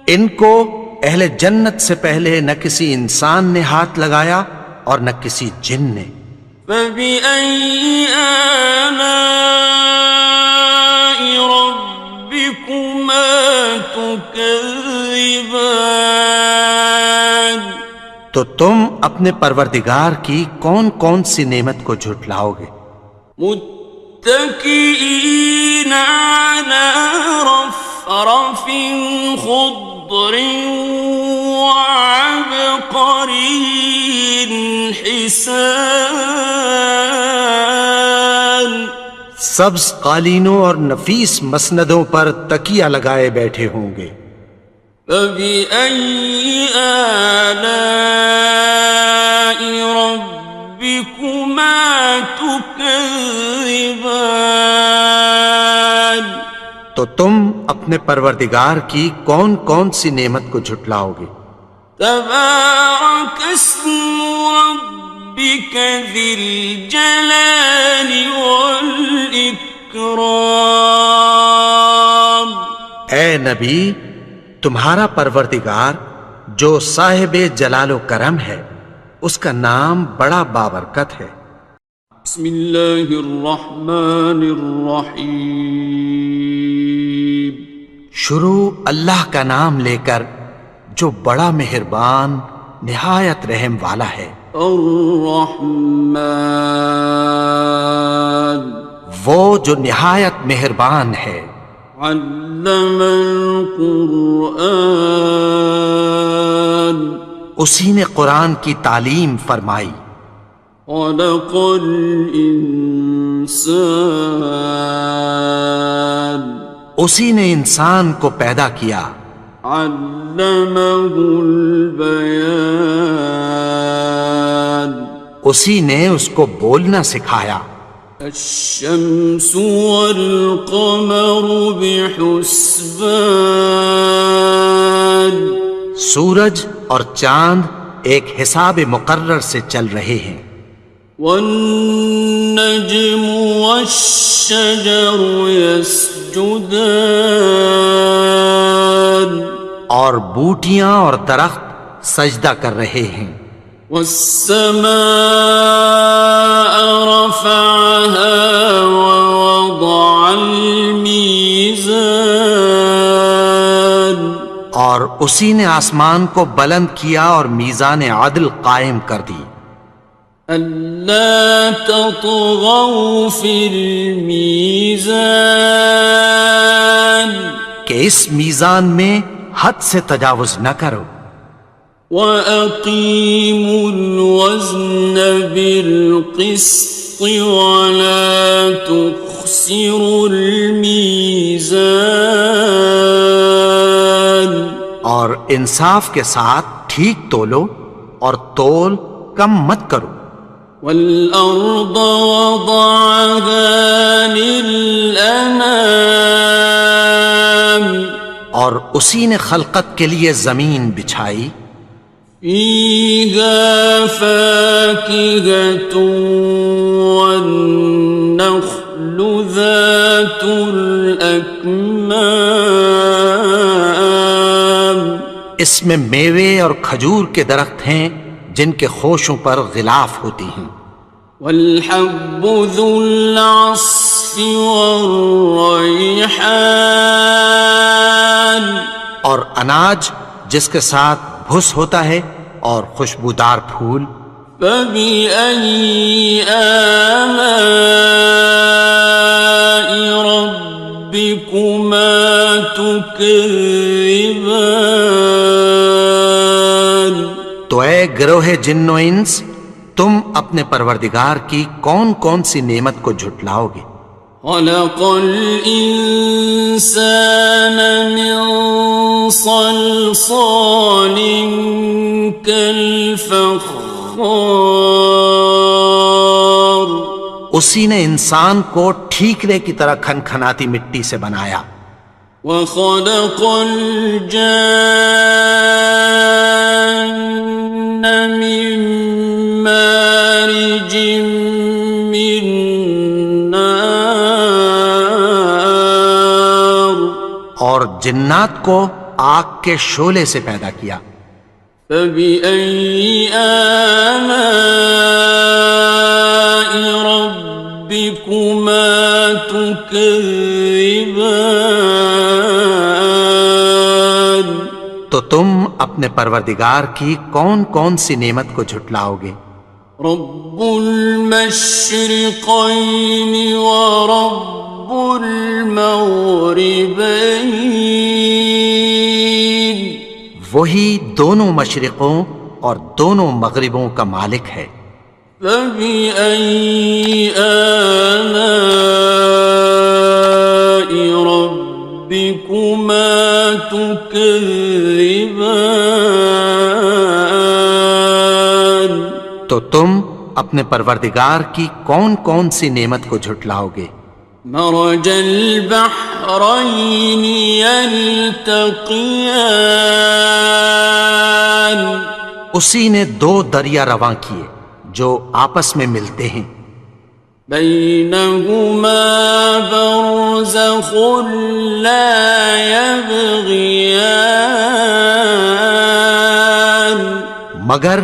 ان کو اہل جنت سے پہلے نہ کسی انسان نے ہاتھ لگایا اور نہ کسی جن نے۔ فبأي آلاء ربكما تكذبان؟ تكذبان تو تم اپنے پروردگار کی کون کون سی نعمت کو جھٹلاؤ گے؟ متكئين على رفرف خضر وعبقري حسان سبز قالینوں اور نفیس مسندوں پر تکیہ لگائے بیٹھے ہوں گے۔ فبأي آلاء ربكما تكذبان تو تم اپنے پروردگار کی کون کون سی نعمت کو جھٹلاؤ گے؟ تبارك اسم ربك ذي الجلال والإكرام اے نبی، تمہارا پروردگار جو صاحب جلال و کرم ہے، اس کا نام بڑا بابرکت ہے۔ بسم اللہ الرحمن الرحیم شروع اللہ کا نام لے کر جو بڑا مہربان نہایت رحم والا ہے۔ الرحمن وہ جو نہایت مہربان ہے۔ علم القرآن اسی نے قرآن کی تعلیم فرمائی۔ خلق الانسان اسی نے انسان کو پیدا کیا۔ علمہ البیان اسی نے اس کو بولنا سکھایا۔ الشمس والقمر بحسبان سورج اور چاند ایک حساب مقرر سے چل رہے ہیں۔ والنجم والشجر يسجدان اور بوٹیاں اور درخت سجدہ کر رہے ہیں۔ والسماء رفعها ووضع الميزان اور اسی نے آسمان کو بلند کیا اور میزان عدل قائم کر دی۔ ألا تطغوا في الميزان کہ اس میزان میں حد سے تجاوز نہ کرو۔ وَأَقِيمُوا الْوَزْنَ بِالْقِسْطِ وَلَا تُخْسِرُوا الْمِيزَانَ اور انصاف کے ساتھ ٹھیک تولو اور تول کم مت کرو۔ وَالْأَرْضَ وَضَعَهَا لِلْأَنَامِ اور اسی نے خلقت کے لیے زمین بچھائی۔ فِيهَا فَاكِهَةٌ وَالنَّخْلُ ذَاتُ الْأَكْمَامِ اس میں میوے اور کھجور کے درخت ہیں جن کے خوشوں پر غلاف ہوتی ہیں۔ وَالْحَبُّ ذُو الْعَصْفِ وَالرَّيْحَانِ اور اناج جس کے ساتھ بھس ہوتا ہے اور خوشبودار پھول۔ فَبِأَيِّ آلَاءِ رَبِّكُمَا تُكَذِّبَانِ تو اے گروہ جن و انس، تم اپنے پروردگار کی کون کون سی نعمت کو جھٹلاؤ گے؟ خلق الإنسان من صلصال كالفخار اسی نے انسان کو ٹھیکرے کی طرح کھنکھناتی مٹی سے بنایا۔ وخلق الجان من مارج من نار اور جنات کو آگ کے شعلے سے پیدا کیا۔ فبأي آلاء ربكما تكذبان تو تم اپنے پروردگار کی کون کون سی نعمت کو جھٹلاؤ گے؟ رب المشرقين ورب المغربين وہی دونوں مشرقوں اور دونوں مغربوں کا مالک ہے۔ فبأي آلاء ربكما تكذبان تو تم اپنے پروردگار کی کون کون سی نعمت کو جھٹلاؤ گے؟ مرج البحرين يلتقيان اسی نے دو دریا رواں کیے جو آپس میں ملتے ہیں، بينهما برزخ لا يبغيان مگر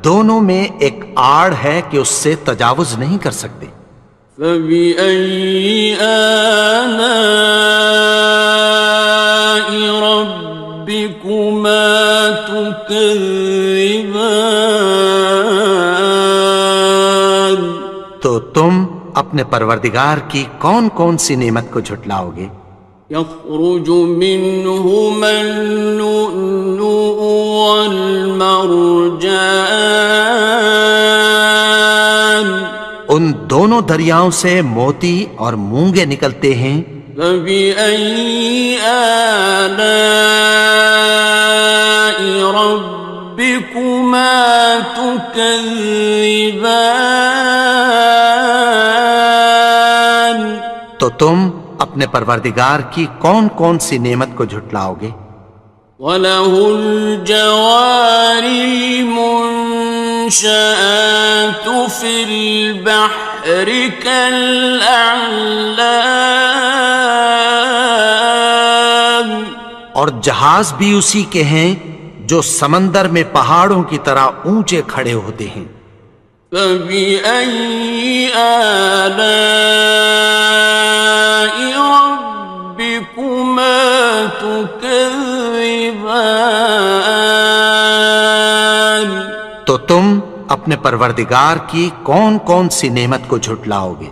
دونوں میں ایک آڑ ہے کہ اس سے تجاوز نہیں کر سکتے۔ فبأي آلاء ربكما تكذبان تو تم اپنے پروردگار کی کون کون سی نعمت کو جھٹلاؤ گے؟ يخرج منهما اللؤلؤ والمرجان ان دونوں دریاؤں سے موتی اور مونگے نکلتے ہیں۔ فبأي آلاء ربكما تكذبان تو تم اپنے پروردگار کی کون کون سی نعمت کو جھٹلاؤ گے؟ وَلَهُ الْجَوَارِ الْمُنشَآتُ فِي الْبَحْرِ كَالْأَعْلَامِ اور جہاز بھی اسی کے ہیں جو سمندر میں پہاڑوں کی طرح اونچے کھڑے ہوتے ہیں۔ فَبِأَيِّ آلَاءِ رَبِّكُمَا تُكَذِّبَانِ تو تم اپنے پروردگار کی کون کون سی نعمت کو جھٹلاؤ گے؟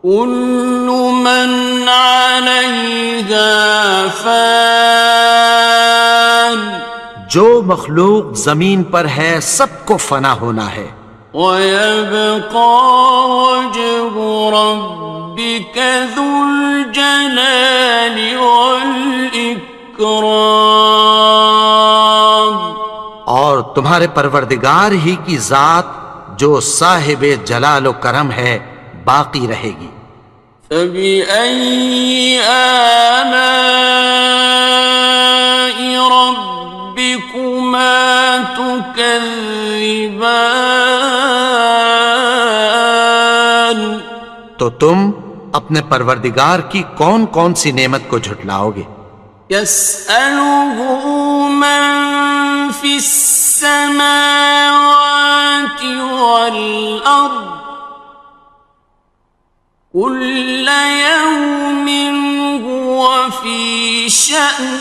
كُلُّ مَنْ عَلَيْهَا فَانٍ جو مخلوق زمین پر ہے سب کو فنا ہونا ہے، وَيَبْقَى وَجْهُ رَبِّكَ ذُو الْجَلَالِ وَالْإِكْرَامِ اور تمہارے پروردگار ہی کی ذات جو صاحب جلال و کرم ہے باقی رہے گی۔ فَبِأَيِّ آلَاءِ رَبِّكُمَا تُكَذِّبَانِ تو تم اپنے پروردگار کی کون کون سی نعمت کو جھٹلاؤ گے؟ يَسْأَلُهُ مَن فِي السَّمَاوَاتِ وَالْأَرْضِ كُلَّ يَوْمٍ هُوَ فِي شَأْنٍ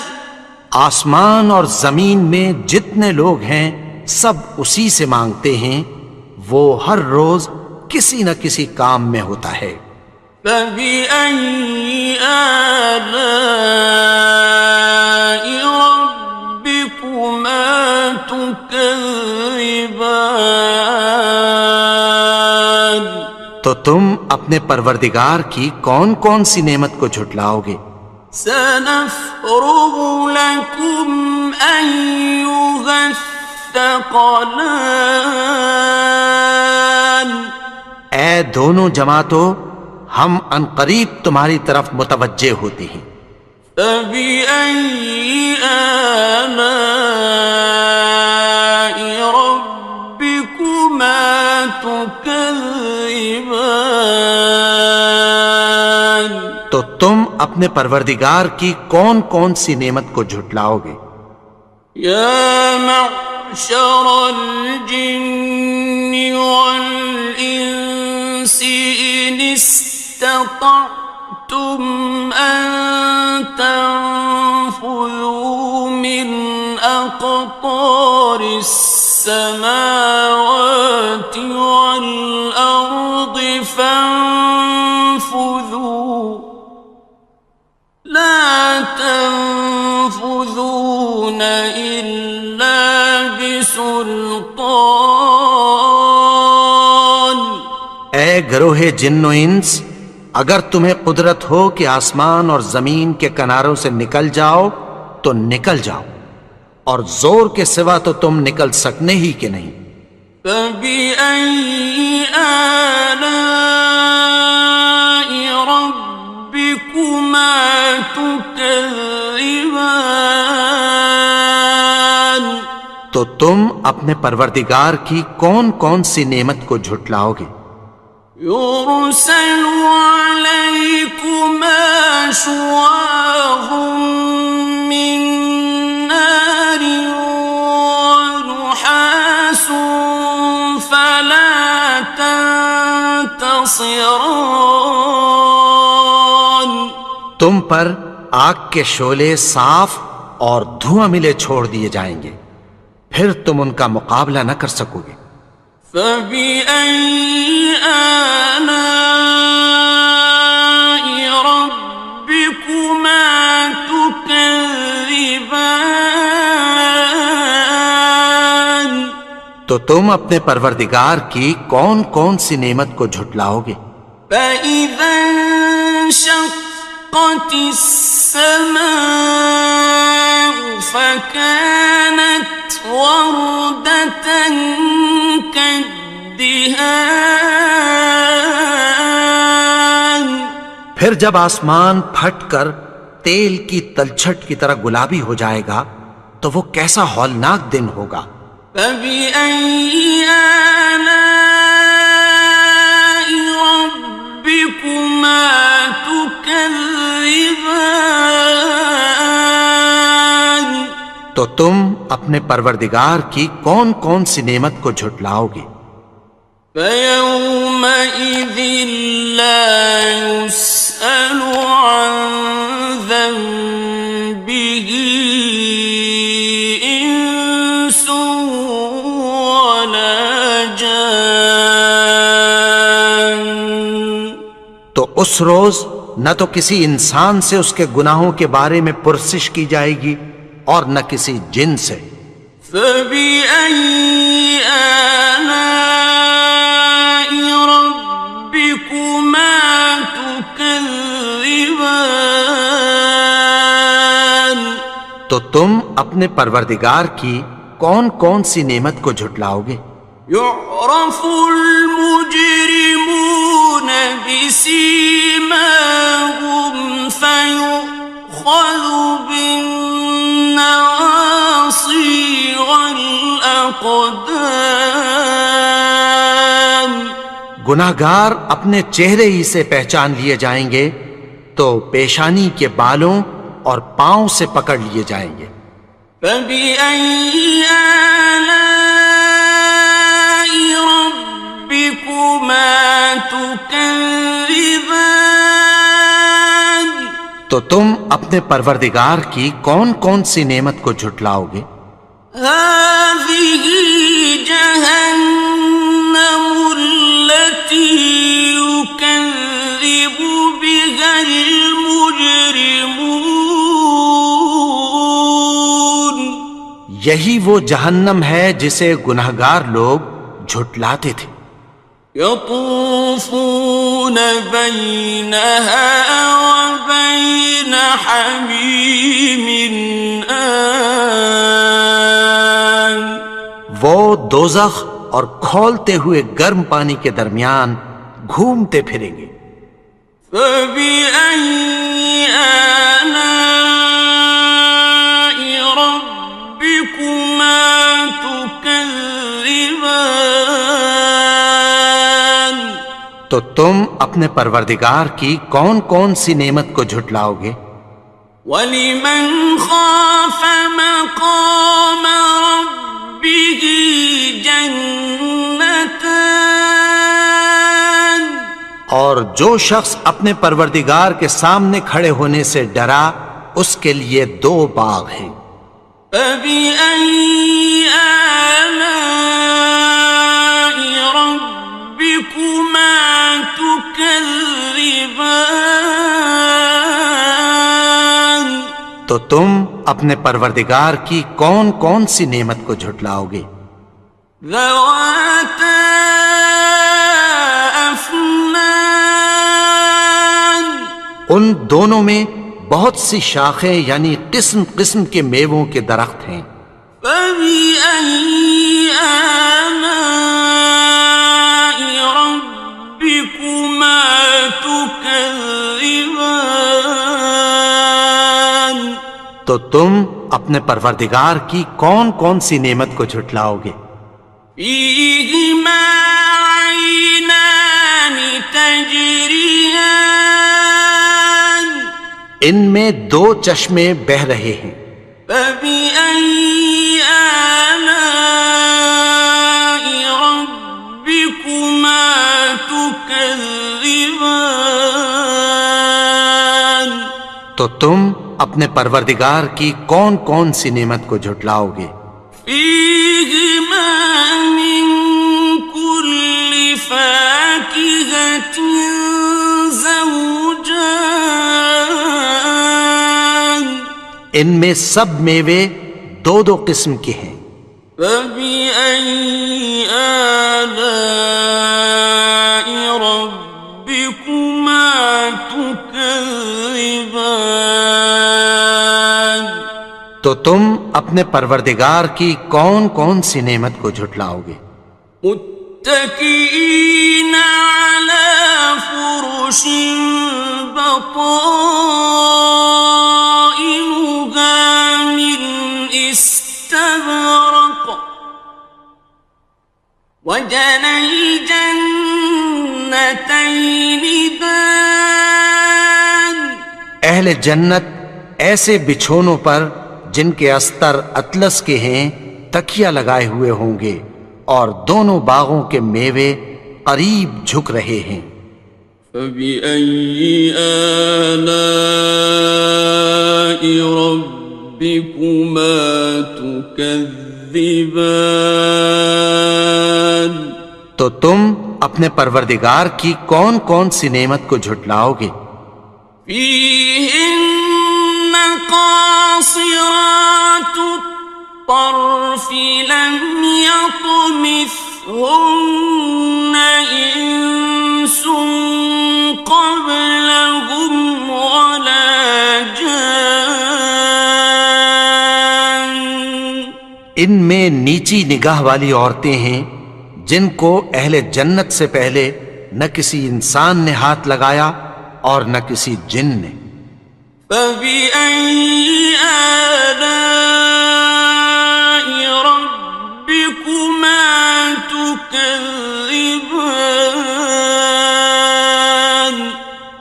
آسمان اور زمین میں جتنے لوگ ہیں سب اسی سے مانگتے ہیں، وہ ہر روز کسی نہ کسی کام میں ہوتا ہے۔ فَبِأَيِّ آلَاءِ رَبِّكُمَا تُكَذِّبَانِ تو تم اپنے پروردگار کی کون کون سی نعمت کو جھٹلاؤ گے؟ سَنَفْرُغُ لَكُمْ أَيُّهَ الثَّقَلَانِ اے دونوں جماعتوں، ہم عنقریب تمہاری طرف متوجہ ہوتے ہیں۔ فَبِأَيِّ آلَاءِ رَبِّكُمَا تُكَذِّبَانِ تو تم اپنے پروردگار کی کون کون سی نعمت کو جھٹلاؤ گے؟ يَا مَعْشَرَ الْجِنِّ وَالْإِنسِ إِنِ اسْتَطَعْتُمْ أَن تَنفُذُوا مِنْ أقطار السماوات والأرض فانفذوا لا تنفذون إلا بسلطان. اے گروہ جن و انس، اگر تمہیں قدرت ہو کہ آسمان اور زمین کے کناروں سے نکل جاؤ تو نکل جاؤ، اور زور کے سوا تو تم نکل سکنے ہی کہ نہیں. فَبِأَيِّ آلَاءِ رَبِّكُمَا تُكَذِّبَانِ. تو تم اپنے پروردگار کی کون کون سی نعمت کو جھٹلاؤ گے؟ يُرْسَلُ عَلَيْكُمَا شُوَاظٌ مِّن نَّارٍ وَنُحَاسٌ فَلَا تَنتَصِرَانِ. تم پر آگ کے شعلے صاف اور دھواں ملے چھوڑ دیے جائیں گے، پھر تم ان کا مقابلہ نہ کر سکو گے. فَبِأَيِّ آلَاءِ رَبِّكُمَا تُكَذِّبَانِ. تو تم اپنے پروردگار کی کون کون سی نعمت کو جھٹلاؤ گے؟ فَإِذَا انشَقَّتِ السَّمَاءُ فَكَانَتْ وَرْدَةً كَالدِّهَانِ. پھر جب آسمان پھٹ کر تیل کی تلچھٹ کی طرح گلابی ہو جائے گا تو وہ کیسا ہولناک دن ہوگا. فَبِأَيِّ آلَاءِ رَبِّكُمَا تُكَذِّبَانِ. تو تم اپنے پروردگار کی کون کون سی نعمت کو جھٹلاؤ گے؟ فَيَوْمَئِذٍ لَا يُسْأَلُ عَنْ ذَنبِهِ إِنسٌ وَلَا جَانٌ. تو اس روز نہ تو کسی انسان سے اس کے گناہوں کے بارے میں پرسش کی جائے گی اور نہ کسی جن سے. فَبِأَيِّ آلَاءِ رَبِّكُمَا تُكَذِّبَانِ. تو تم اپنے پروردگار کی کون کون سی نعمت کو جھٹلاؤ گے؟ يُعْرَفُ الْمُجْرِمُونَ بِسِيمَاهُمْ فَيُؤْخَذُ بِالنَّوَاصِي وَالْأَقْدَامِ. گناہگار اپنے چہرے ہی سے پہچان لیے جائیں گے تو پیشانی کے بالوں اور پاؤں سے پکڑ لیے جائیں گے. فَبِأَيِّ آلَاءِ رَبِّكُمَا تُكَذِّبَانِ. تو تم اپنے پروردگار کی کون کون سی نعمت کو جھٹلاؤ گے؟ هَٰذِهِ جَهَنَّمُ الَّتِي يُكَذِّبُ بِهَا الْمُجْرِمُونَ. یہی وہ جہنم ہے جسے گناہگار لوگ جھٹلاتے تھے. يَطُوفُونَ بَيْنَهَا وَبَيْنَ حَمِيمٍ آنٍ. وہ دوزخ اور کھولتے ہوئے گرم پانی کے درمیان گھومتے پھریں گے. فَبِأَيِّ آلَاءِ رَبِّكُمَا تُكَذِّبَانِ. تو تم اپنے پروردگار کی کون کون سی نعمت کو جھٹلاؤ گے؟ وَلِمَنْ خَافَ مَقَامَ رَبِّهِ جَنَّتَانِ. اور جو شخص اپنے پروردگار کے سامنے کھڑے ہونے سے ڈرا اس کے لیے 2 باغ ہیں. فبأي آلاء ربكما تكذبان؟ تو تم اپنے پروردگار کی کون کون سی نعمت کو جھٹلاؤ گے؟ ذواتا افنان، ان دونوں میں بہت سی شاخیں یعنی قسم قسم کے میووں کے درخت ہیں۔ فبأي آلاء ربكما تكذبان؟ تو تم اپنے پروردگار کی کون کون سی نعمت کو جھٹلاؤ گے؟ فيهما عينان تجريان، ان میں دو چشمے بہہ رہے ہیں۔ فبأي آلاء ربكما تكذبان؟ تو تم اپنے پروردگار کی کون کون سی نعمت کو جھٹلاؤ گے؟ فيهما من كل فاكهة زوجان، ان میں سب میوے دو دو قسم کے ہیں۔ فبأي آلاء ربكما تكذبان؟ تو تم اپنے پروردگار کی کون کون سی نعمت کو جھٹلاؤ گے؟ متكئين على فرش بطائنها من استبرق، وجنى الجنتين دان، اہل جنت ایسے بچھونوں پر جن کے استر اطلس کے ہیں تکیہ لگائے ہوئے ہوں گے، اور دونوں باغوں کے میوے قریب جھک رہے ہیں۔ فبأي آلاء ربكما تكذبان؟ تو تم اپنے پروردگار کی کون کون سی نعمت کو جھٹلاؤ گے؟ فيهن قاصرات الطرف لم يطمثهن إنس قبلهم ولا جان، ان میں نیچی نگاہ والی عورتیں ہیں جن کو اہل جنت سے پہلے نہ کسی انسان نے ہاتھ لگایا اور نہ کسی جن نے۔ فبأي آلاء ربكما تكذبان؟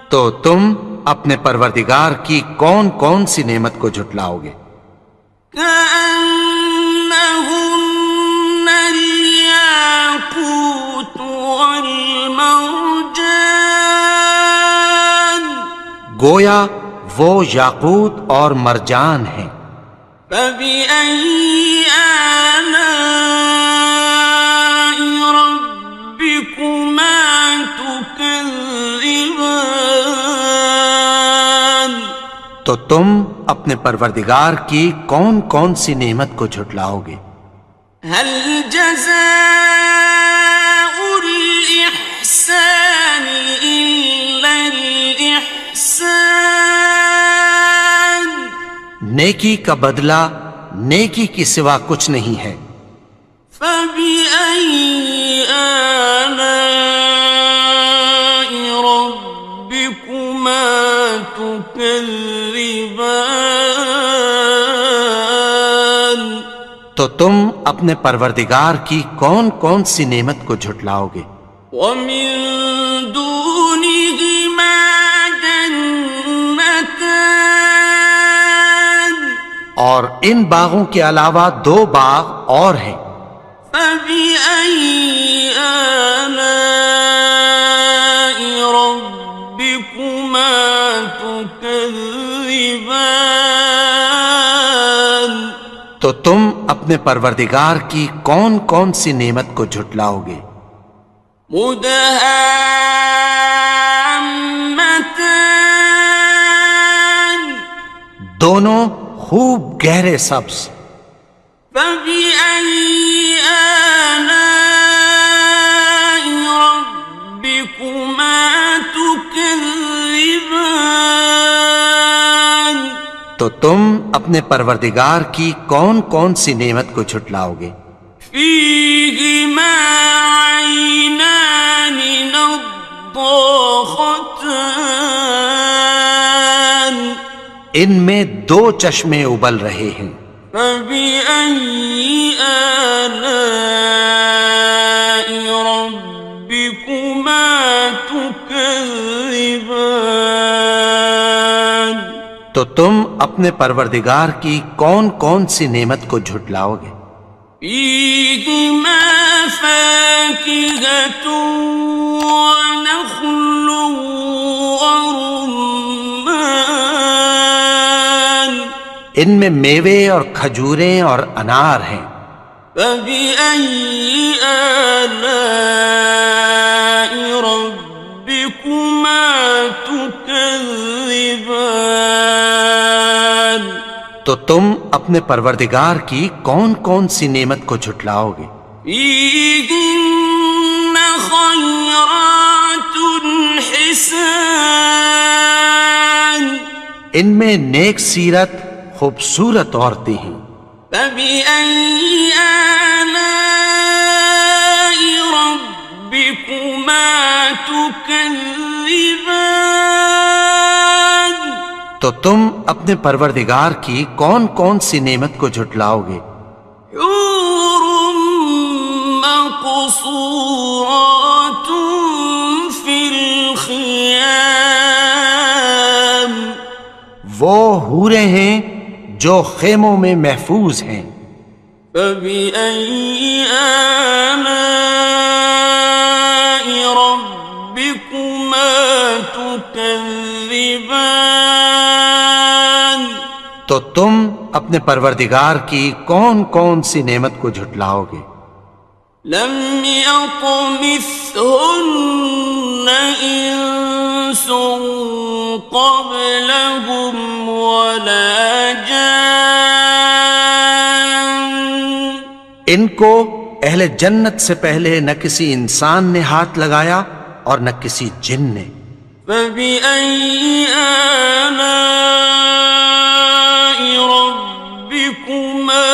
تو تم اپنے پروردگار کی کون کون سی نعمت کو جھٹلاؤ گے؟ كأنهن الياقوت والمرجان، گویا وہ یاقوت اور مرجان ہیں۔ فبأي آلاء ربكما تكذبان؟ تو تم اپنے پروردگار کی کون کون سی نعمت کو جھٹلاؤ گے؟ هل جزاء الإحسان إلا الإحسان؟ نیکی کا بدلہ نیکی کی سوا کچھ نہیں ہے۔ فبأي آلاء ربكما تكذبان؟ تو تم اپنے پروردگار کی کون کون سی نعمت کو جھٹلاؤ گے؟ ومن دونهما جنتان، اور ان باغوں کے علاوہ دو باغ اور ہیں۔ فبأي آلاء ربكما تكذبان؟ تو تم اپنے پروردگار کی کون کون سی نعمت کو جھٹلاؤ گے؟ مدہامتان دونوں خوب گہرے سبز. فبأي آلاء ربكما تكذبان تو تم اپنے پروردگار کی کون کون سی نعمت کو جھٹلاؤ گے؟ فيهما عينان نضاختان ان میں دو چشمے ابل رہے ہیں. فبأي آلاء ربكما تكذبان تو تم اپنے پروردگار کی کون کون سی نعمت کو جھٹلاؤ گے؟ فيهما فاكهة ونخل ورمان ان میں میوے اور کھجوریں اور انار ہیں. فبأي آلاء ربكما تكذبان تو تم اپنے پروردگار کی کون کون سی نعمت کو جھٹلاؤ گے؟ فيهن خيرات حسان ان میں نیک سیرت خوبصورت عورتیں ہیں. فبأي آلاء ربكما تكذبان تو تم اپنے پروردگار کی کون کون سی نعمت کو جھٹلاؤ گے؟ حور مقصورات في الخيام وہ حوریں ہیں جو خیموں میں محفوظ ہیں. فبأي آلاء ربكما تكذبان تو تم اپنے پروردگار کی کون کون سی نعمت کو جھٹلاؤ گے؟ لم يطمثهن إنس قبلهم ولا جان ان کو اہل جنت سے پہلے نہ کسی انسان نے ہاتھ لگایا اور نہ کسی جن نے. فبأي آلاء ربكما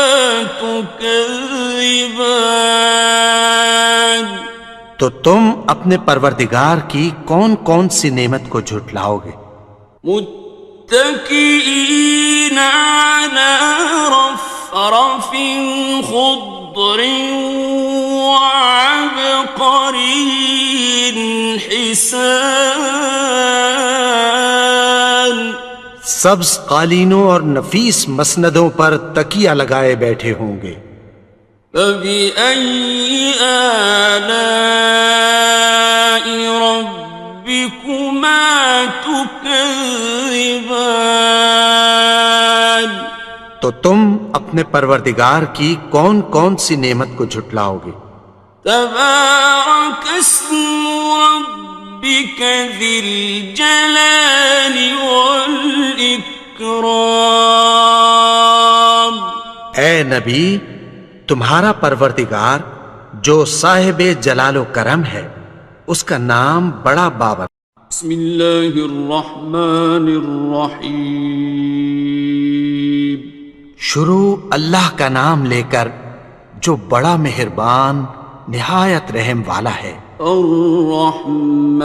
تكذبان تو تم اپنے پروردگار کی کون کون سی نعمت کو جھٹلاؤ گے؟ متكئين على رفرف خضر وعبقري حسان سبز قالینوں اور نفیس مسندوں پر تکیہ لگائے بیٹھے ہوں گے. فبأي آلاء ربكما تكذبان تو تم اپنے پروردگار کی کون کون سی نعمت کو جھٹلاؤ گے؟ تبارك اسم ربك ذي الجلال والإكرام اے نبی، تمہارا پروردگار جو صاحب جلال و کرم ہے اس کا نام بڑا بابر. بسم اللہ الرحمن الرحیم شروع اللہ کا نام لے کر جو بڑا مہربان نہایت رحم والا ہے. الرحمن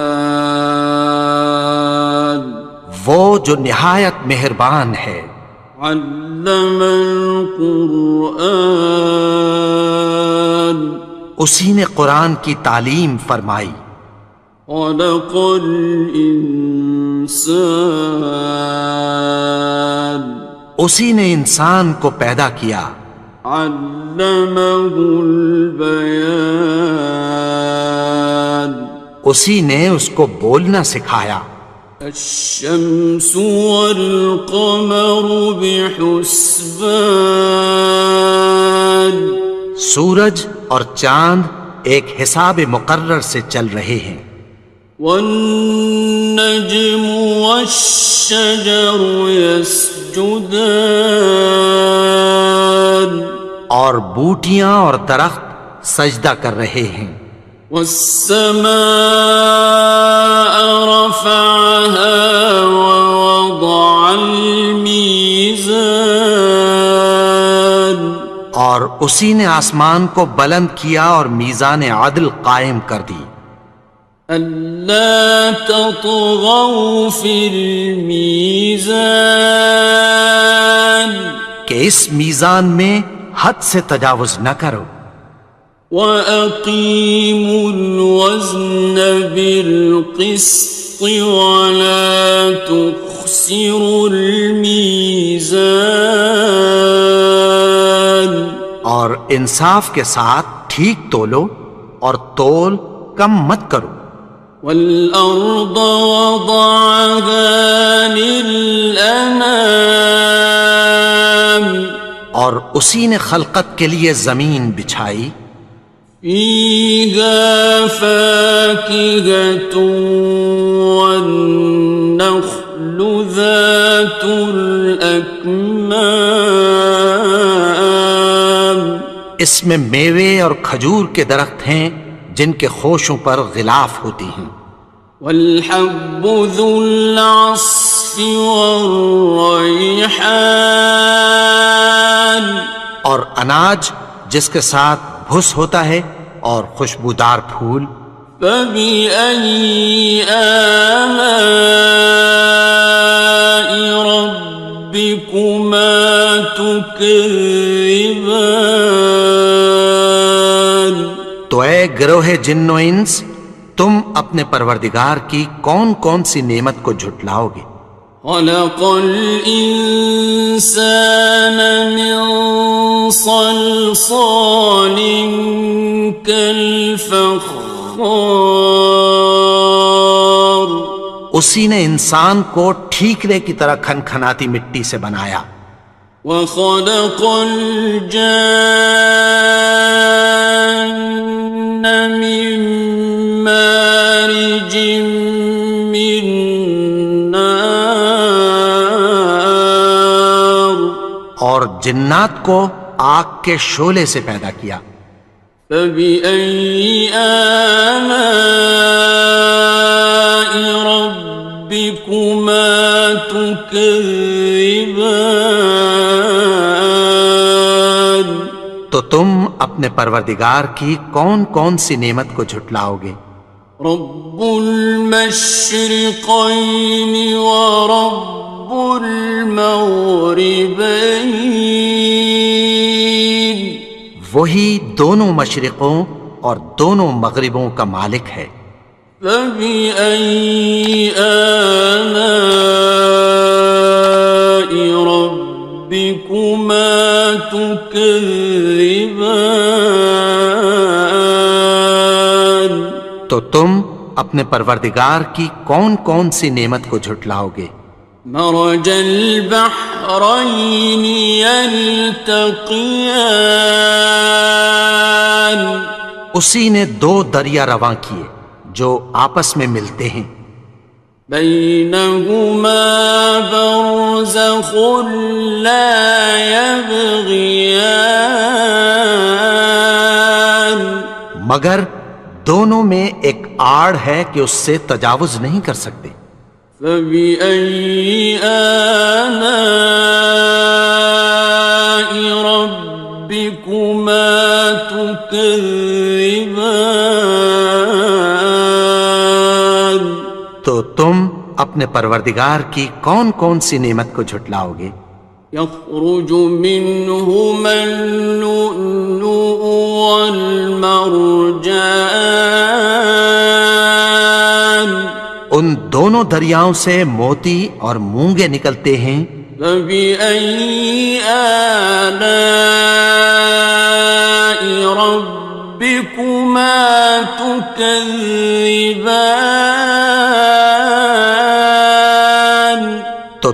وہ جو نہایت مہربان ہے. علم القرآن اسی نے قرآن کی تعلیم فرمائی. خلق الانسان اسی نے انسان کو پیدا کیا. علمہ البیان اسی نے اس کو بولنا سکھایا. الشمس والقمر بحسبان سورج اور چاند ایک حساب مقرر سے چل رہے ہیں. والنجم والشجر يسجدان اور بوٹیاں اور درخت سجدہ کر رہے ہیں. والسماء رفعها ووضع الميزان اور اسی نے آسمان کو بلند کیا اور میزان عدل قائم کر دی. ألا تطغوا في الميزان کہ اس میزان میں حد سے تجاوز نہ کرو. وَأَقِيمُوا الْوَزْنَ بِالْقِسْطِ وَلَا تُخْسِرُوا الْمِيزَانَ اور انصاف کے ساتھ ٹھیک تولو اور تول کم مت کرو. وَالْأَرْضَ وَضَعَهَا لِلْأَنَامِ اور اسی نے خلقت کے لیے زمین بچھائی. فِيهَا فَاكِهَةٌ وَالنَّخْلُ ذَاتُ الْأَكْمَامِ اس میں میوے اور کھجور کے درخت ہیں جن کے خوشوں پر غلاف ہوتی ہیں. وَالْحَبُّ ذُو الْعَصْفِ وَالرَّيْحَانِ اور اناج جس کے ساتھ بھس ہوتا ہے اور خوشبودار پھول. فَبِأَيِّ آلَاءِ رَبِّكُمَا تُكَذِّبَانِ تو اے گروہ جن و انس تم اپنے پروردگار کی کون کون سی نعمت کو جھٹلاؤ گے. خَلَقَ الْإِنسَانَ مِنْ صَلْصَالٍ كَالْفَخَّارِ اسی نے انسان کو ٹھیکرے کی طرح کھنکھناتی مٹی سے بنایا. وَخَلَقَ الْجَانَّ مِن مَّارِجٍ مِّن نَّارٍ اور جنات کو آگ کے شعلے سے پیدا کیا. فَبِأَيِّ آلَاءِ رَبِّكُمَا تُكَذِّبَانِ تو تم اپنے پروردگار کی کون کون سی نعمت کو جھٹلاؤ گے. رب المشرقين ورب المغربين وہی دونوں مشرقوں اور دونوں مغربوں کا مالک ہے. فبأي آلاء ربكما تكذبان تو تم اپنے پروردگار کی کون کون سی نعمت کو جھٹلاؤ گے. مرج البحرين يلتقيان اسی نے دو دریا رواں کیے جو آپس میں ملتے ہیں. بينهما برزخ لا يبغيان مگر دونوں میں ایک آڑ ہے کہ اس سے تجاوز نہیں کر سکتے. فبأي آلاء ربكما تكذبان تو تم اپنے پروردگار کی کون کون سی نعمت کو جھٹلاؤ گے. يخرج منهما اللؤلؤ والمرجان ان دونوں دریاؤں سے موتی اور مونگے نکلتے ہیں. فبأي آلاء ربكما تكذبان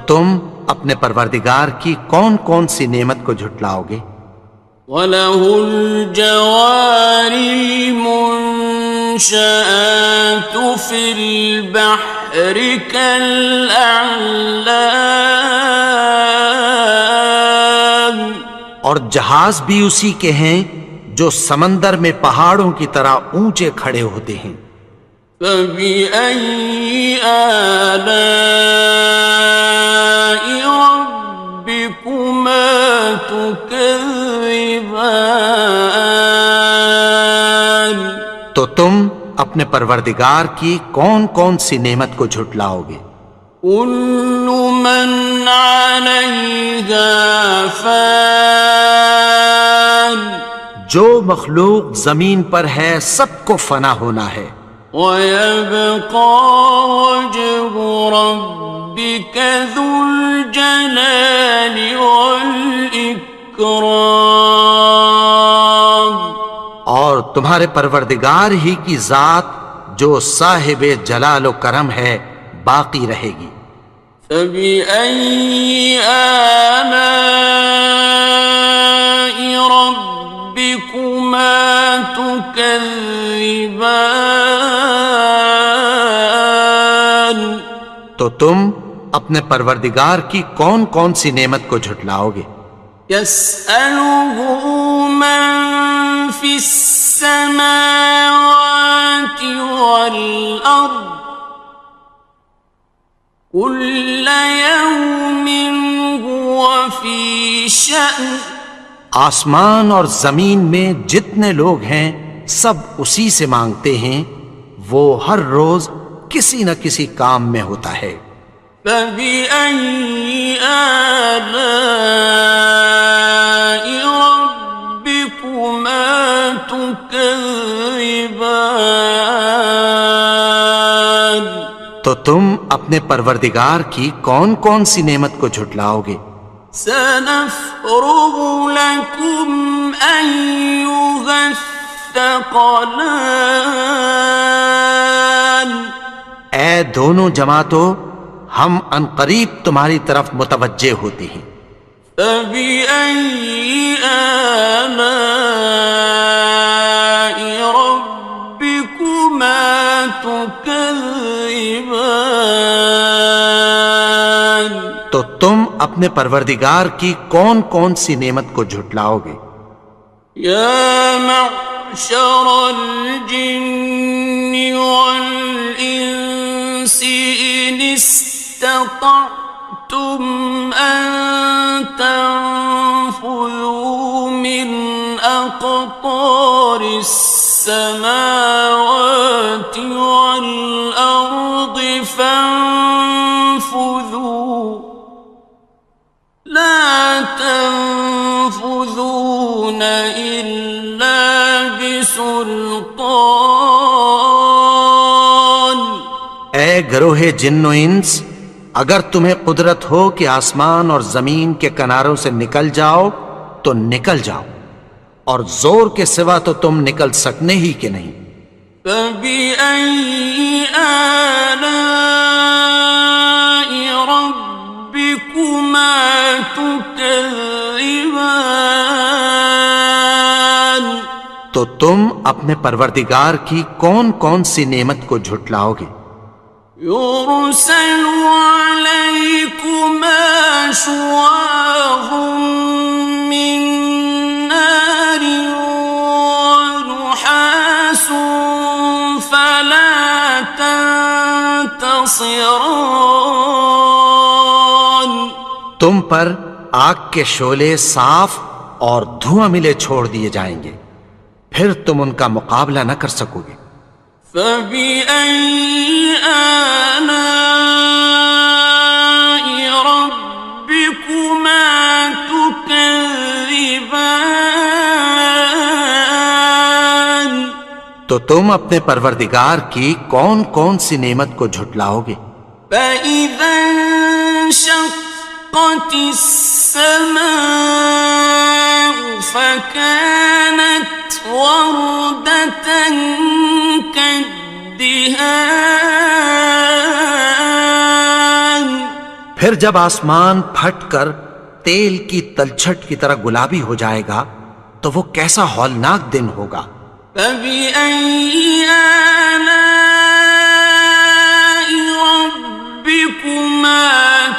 تم اپنے پروردگار کی کون کون سی نعمت کو جھٹلاؤ گے؟ وَلَهُ الْجَوَارِ الْمُنشَآتُ فِي الْبَحْرِ كَالْأَعْلَامِ، اور جہاز بھی اسی کے ہیں جو سمندر میں پہاڑوں کی طرح اونچے کھڑے ہوتے ہیں۔ فَبِأَيِّ آلَاءِ رَبِّكُمَا تُكَذِّبَانِ، تو تم اپنے پروردگار کی کون کون سی نعمت کو جھٹلاؤ گے؟ كُلُّ مَنْ عَلَيْهَا فَانٍ، جو مخلوق زمین پر ہے سب کو فنا ہونا ہے، وَيَبْقَى وَجْهُ رَبِّكَ ذُو الْجَلَالِ وَالْإِكْرَامِ، اور تمہارے پروردگار ہی کی ذات جو صاحب جلال و کرم ہے باقی رہے گی۔ فَبِأَيِّ آلَاءِ رَبِّكُمَا تُكَذِّبَانِ، تو تم اپنے پروردگار کی کون کون سی نعمت کو جھٹلاؤ گے؟ يَسْأَلُهُ مَن فِي السَّمَاوَاتِ وَالْأَرْضِ كُلَّ يَوْمٍ هُوَ فِي شَأْنٍ، آسمان اور زمین میں جتنے لوگ ہیں سب اسی سے مانگتے ہیں، وہ ہر روز کسی نہ کسی کام میں ہوتا ہے۔ فَبِأَيِّ آلَاءِ رَبِّكُمَا تُكَذِّبَانِ، تو تم اپنے پروردگار کی کون کون سی نعمت کو جھٹلاؤ گے؟ سَنَفْرُغُ لَكُمْ أَيُّهَ الثَّقَلَانِ، اے دونوں جماعتوں، ہم عنقریب تمہاری طرف متوجہ ہوتے ہیں۔ فَبِأَيِّ آلَاءِ رَبِّكُمَا تُكَذِّبَانِ، تو تم اپنے پروردگار کی کون کون سی نعمت کو جھٹلاؤ گے؟ يَا مَعْشَرَ الْجِنِّ وَالْإِنسِ إِنِ اسْتَطَعْتُمْ أَن تَنفُذُوا مِنْ أَقْطَارِ السَّمَاوَاتِ وَالْأَرْضِ فَانفُذُوا لَا تَنفُذُونَ إِلَّا بِسُلْطَانٍ، اے گروہ جن و انس، اگر تمہیں قدرت ہو کہ آسمان اور زمین کے کناروں سے نکل جاؤ تو نکل جاؤ، اور زور کے سوا تو تم نکل سکنے ہی کہ نہیں۔ فَبِأَيِّ آلَاءِ رَبِّكُمَا تُكَذِّبَانِ، تو تم اپنے پروردگار کی کون کون سی نعمت کو جھٹلاؤ گے؟ يُرْسَلُ عَلَيْكُمَا شُوَاظٌ مِّن نَّارٍ وَنُحَاسٌ فَلَا تَنتَصِرَانِ، تم پر آگ کے شعلے صاف اور دھواں ملے چھوڑ دیے جائیں گے، پھر تم ان کا مقابلہ نہ کر سکو گے۔ فَبِأَيِّ آلَاءِ رَبِّكُمَا تُكَذِّبَانِ، تو تم اپنے پروردگار کی کون کون سی نعمت کو جھٹلاؤ گے؟ فَإِذَا انشَقَّتِ السَّمَاءُ فَكَانَتْ وَرْدَةً كَالدِّهَانِ، پھر جب آسمان پھٹ کر تیل کی تلچھٹ کی طرح گلابی ہو جائے گا تو وہ کیسا ہولناک دن ہوگا۔ فبأي آلاء ربكما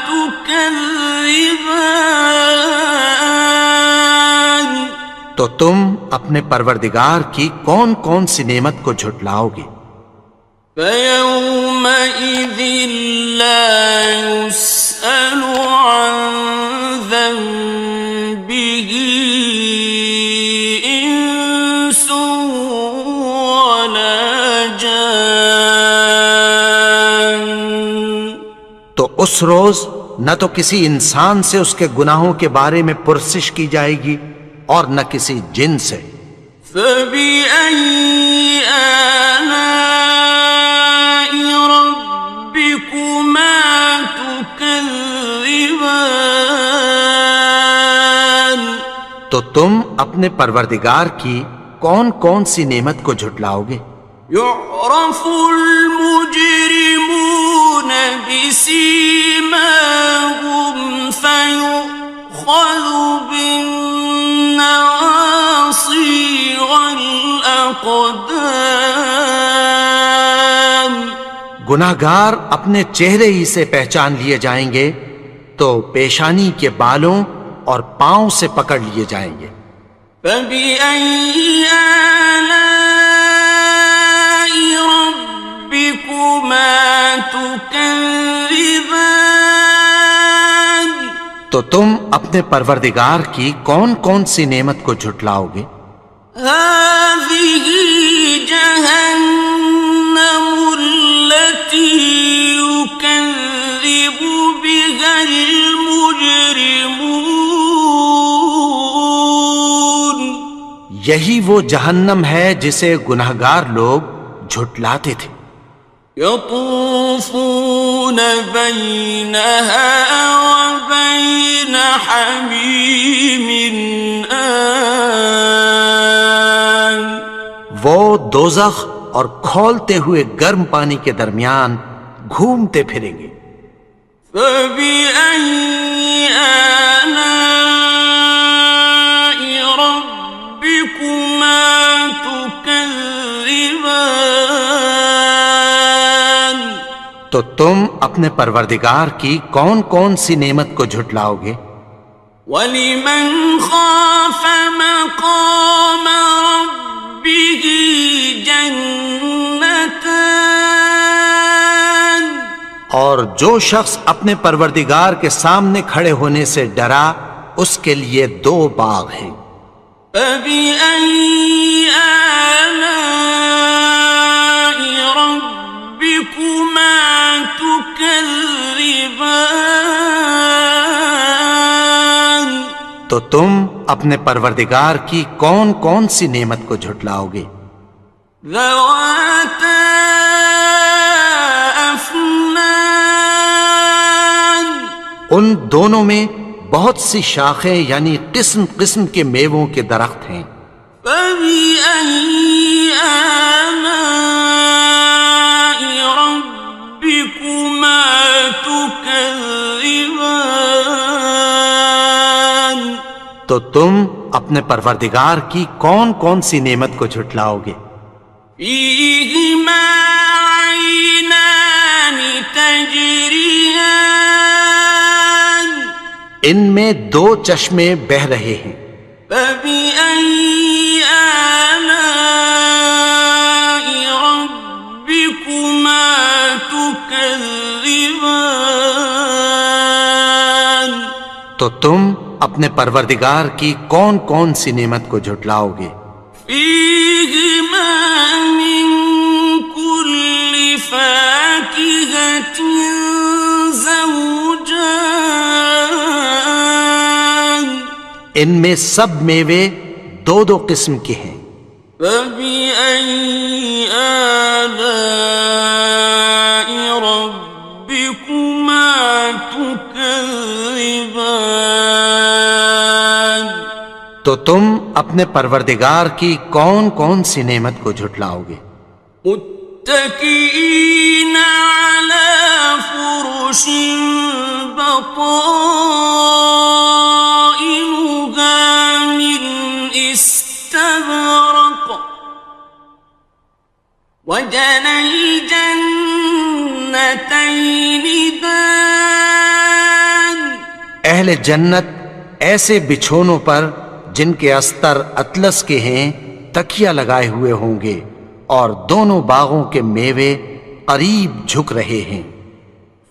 تكذبان؟ تو تم اپنے پروردگار کی کون کون سی نعمت کو جھٹلاؤ گے؟ فيومئذ لا يسأل عن ذنبه إنس ولا جان۔ تو اس روز نہ تو کسی انسان سے اس کے گناہوں کے بارے میں پرسش کی جائے گی اور نہ کسی جن سے۔ فبأي آلاء ربكما تكذبان؟ تو تم اپنے پروردگار کی کون کون سی نعمت کو جھٹلاؤ گے؟ يعرف المجرمون بسيماهم فيؤخذ بالنواصي والأقدام۔ گناہگار اپنے چہرے ہی سے پہچان لیے جائیں گے تو پیشانی کے بالوں اور پاؤں سے پکڑ لیے جائیں گے۔ فبأي آلاء ربكما تكذبان؟ تو تم اپنے پروردگار کی کون کون سی نعمت کو جھٹلاؤ گے؟ هذه جهنم التي يكذب بها المجرمون۔ یہی وہ جہنم ہے جسے گناہگار لوگ جھٹلاتے تھے۔ يطوفون بينها وبين حميم آن۔ وہ دوزخ اور کھولتے ہوئے گرم پانی کے درمیان گھومتے پھریں گے۔ فبأي آلاء ربكما تكذبان؟ تو تم اپنے پروردگار کی کون کون سی نعمت کو جھٹلاؤ گے؟ وَلِمَنْ خَافَ مَقَامَ رَبِّهِ جَنَّتَانِ؟ اور جو شخص اپنے پروردگار کے سامنے کھڑے ہونے سے ڈرا اس کے لیے دو باغ ہیں۔ فَبِأَيِّ آلَاءِ رَبِّكُمَا تُكَذِّبَانِ؟ تو تم اپنے پروردگار کی کون کون سی نعمت کو جھٹلاؤ گے؟ ذَوَاتَا أَفْنَانٍ؟ ان دونوں میں بہت سی شاخیں یعنی قسم قسم کے میووں کے درخت ہیں۔ فَبِأَيِّ آلَاءِ رَبِّكُمَا تُكَذِّبَانِ؟ تو تم اپنے پروردگار کی کون کون سی نعمت کو جھٹلاؤ گے؟ فِيهِمَا عَيْنَانِ تَجْرِيَانِ؟ ان میں دو چشمے بہہ رہے ہیں۔ فَبِأَيِّ آلَاءِ رَبِّكُمَا تُكَذِّبَانِ؟ تو تم اپنے پروردگار کی کون کون سی نعمت کو جھٹلاؤ گے؟ فِيهِمَا مِن كُلِّ فَاكِهَةٍ زَوْجَانِ؟ ان میں سب میوے دو دو قسم کے ہیں۔ فَبِأَيِّ آلَاءِ رَبِّكُمَا تُكَذِّبَانِ؟ تو تم اپنے پروردگار کی کون کون سی نعمت کو جھٹلاؤ گے؟ متكئين على فرش وجنى الجنتين دان اہل جنت ایسے بچھونوں پر جن کے استر اطلس کے ہیں تکیہ لگائے ہوئے ہوں گے، اور دونوں باغوں کے میوے قریب جھک رہے ہیں۔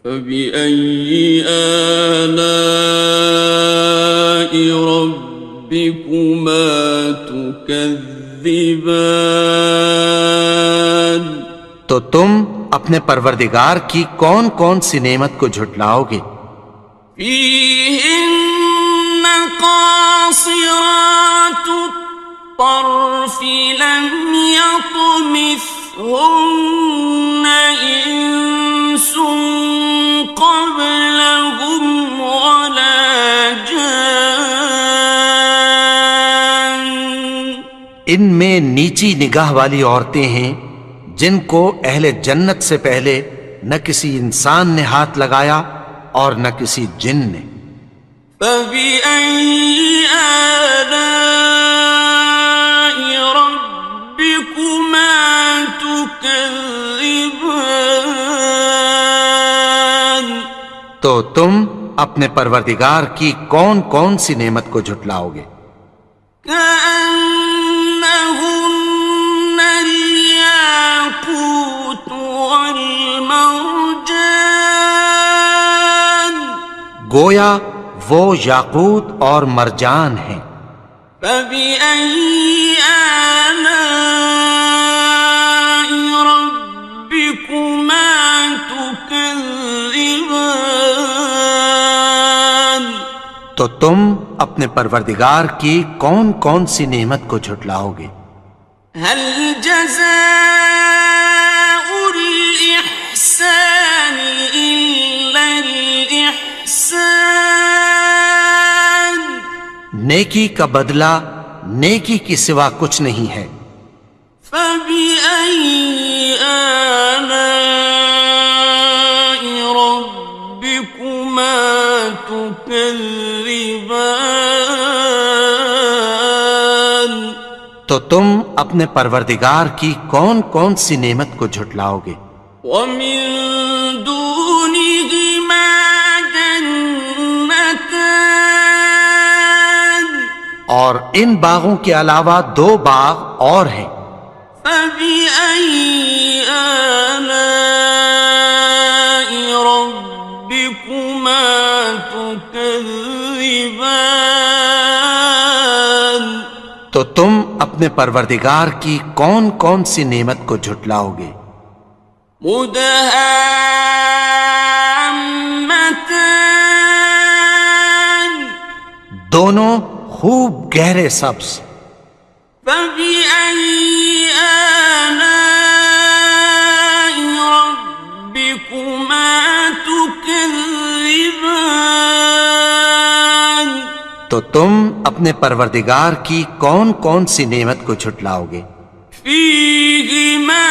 فبأي آلاء ربكما تكذبان تو تم اپنے پروردگار کی کون کون سی نعمت کو جھٹلاؤ گے؟ فيهن قاصرات الطرف لم يطمثهن إنس قبلهم ولا جان ان میں نیچی نگاہ والی عورتیں ہیں جن کو اہل جنت سے پہلے نہ کسی انسان نے ہاتھ لگایا اور نہ کسی جن نے۔ فبأي آلاء ربكما تكذبان تو تم اپنے پروردگار کی کون کون سی نعمت کو جھٹلاؤ گے؟ كأنهن الياقوت والمرجان گویا وہ یاقوت اور مرجان ہیں۔ فبأي آلاء ربكما تكذبان تو تم اپنے پروردگار کی کون کون سی نعمت کو جھٹلاؤ گے؟ هل جزاء الإحسان إلا الإحسان نیکی کا بدلہ نیکی کی سوا کچھ نہیں ہے۔ فبأي آلاء ربكما تكذبان تو تم اپنے پروردگار کی کون کون سی نعمت کو جھٹلاؤ گے؟ ومن دونهما جنتان اور ان باغوں کے علاوہ دو باغ اور ہیں۔ فبأي آلاء ربكما تكذبان تو تم اپنے پروردگار کی کون کون سی نعمت کو جھٹلاؤ گے؟ مدهامتان دونوں خوب گہرے سبز۔ فبأي آلاء ربكما تكذبان تو تم اپنے پروردگار کی کون کون سی نعمت کو جھٹلاؤ گے؟ فيهما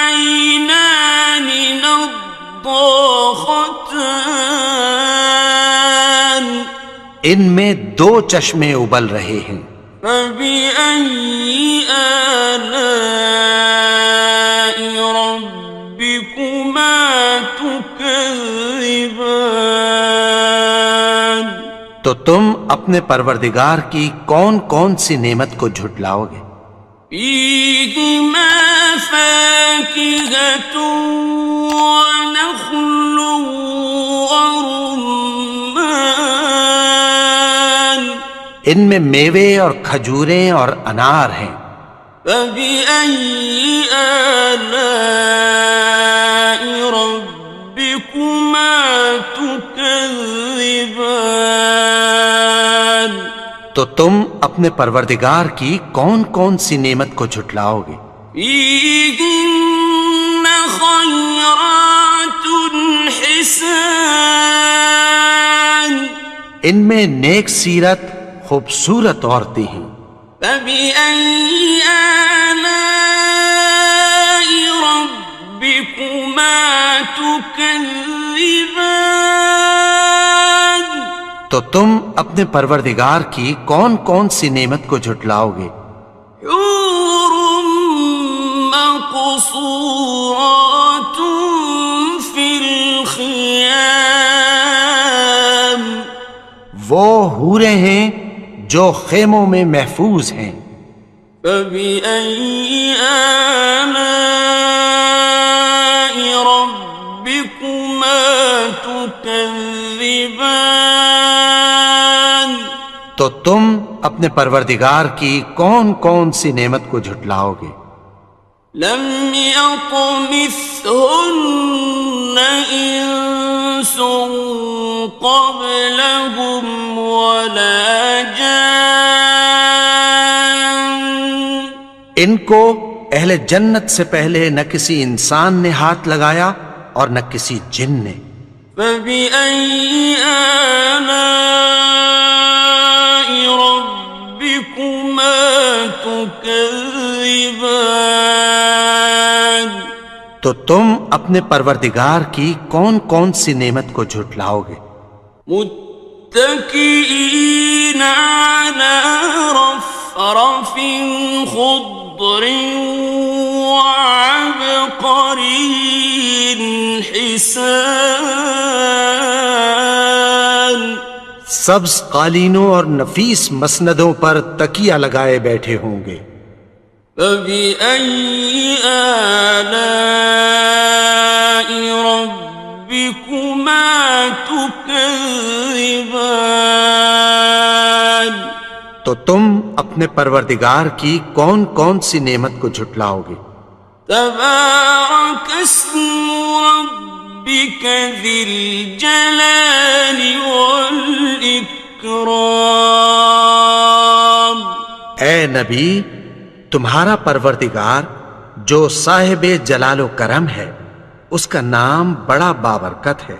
عينان نضاختان ان میں دو چشمے ابل رہے ہیں۔ فبأي آلاء ربكما تكذبان تو تم اپنے پروردگار کی کون کون سی نعمت کو جھٹلاؤ گے؟ فيهما فاكهة ونخل ورمان ان میں میوے اور کھجوریں اور انار ہیں۔ فبأي آلاء ربكما تكذبان تو تم اپنے پروردگار کی کون کون سی نعمت کو جھٹلاؤ گے؟ فيهن خيرات حسان ان میں نیک سیرت خوبصورت عورتیں ہیں۔ فبأي آلاء ربكما تكذبان تو تم اپنے پروردگار کی کون کون سی نعمت کو جھٹلاؤ گے؟ حور مقصورات مقصورات في الخيام وہ حوریں ہیں جو خیموں میں محفوظ ہیں. فبأي آلاء ربكما تكذبان تو تم اپنے پروردگار کی کون کون سی نعمت کو جھٹلاؤ گے؟ لم يطمثهن إنس قبلهم ولا جان ان کو اہل جنت سے پہلے نہ کسی انسان نے ہاتھ لگایا اور نہ کسی جن نے. فبأي آلاء ربكما تكذبان تو تم اپنے پروردگار کی کون کون سی نعمت کو جھٹلاؤ گے؟ متكئين على رفرف خضر وعبقري حسان سبز قالینوں اور نفیس مسندوں پر تکیہ لگائے بیٹھے ہوں گے. فبأي آلاء ربكما تكذبان تو تم اپنے پروردگار کی کون کون سی نعمت کو جھٹلاؤ گے؟ تبارك اسم ربك ذي الجلال والإكرام اے نبی، تمہارا پروردگار جو صاحب جلال و کرم ہے، اس کا نام بڑا بابرکت ہے.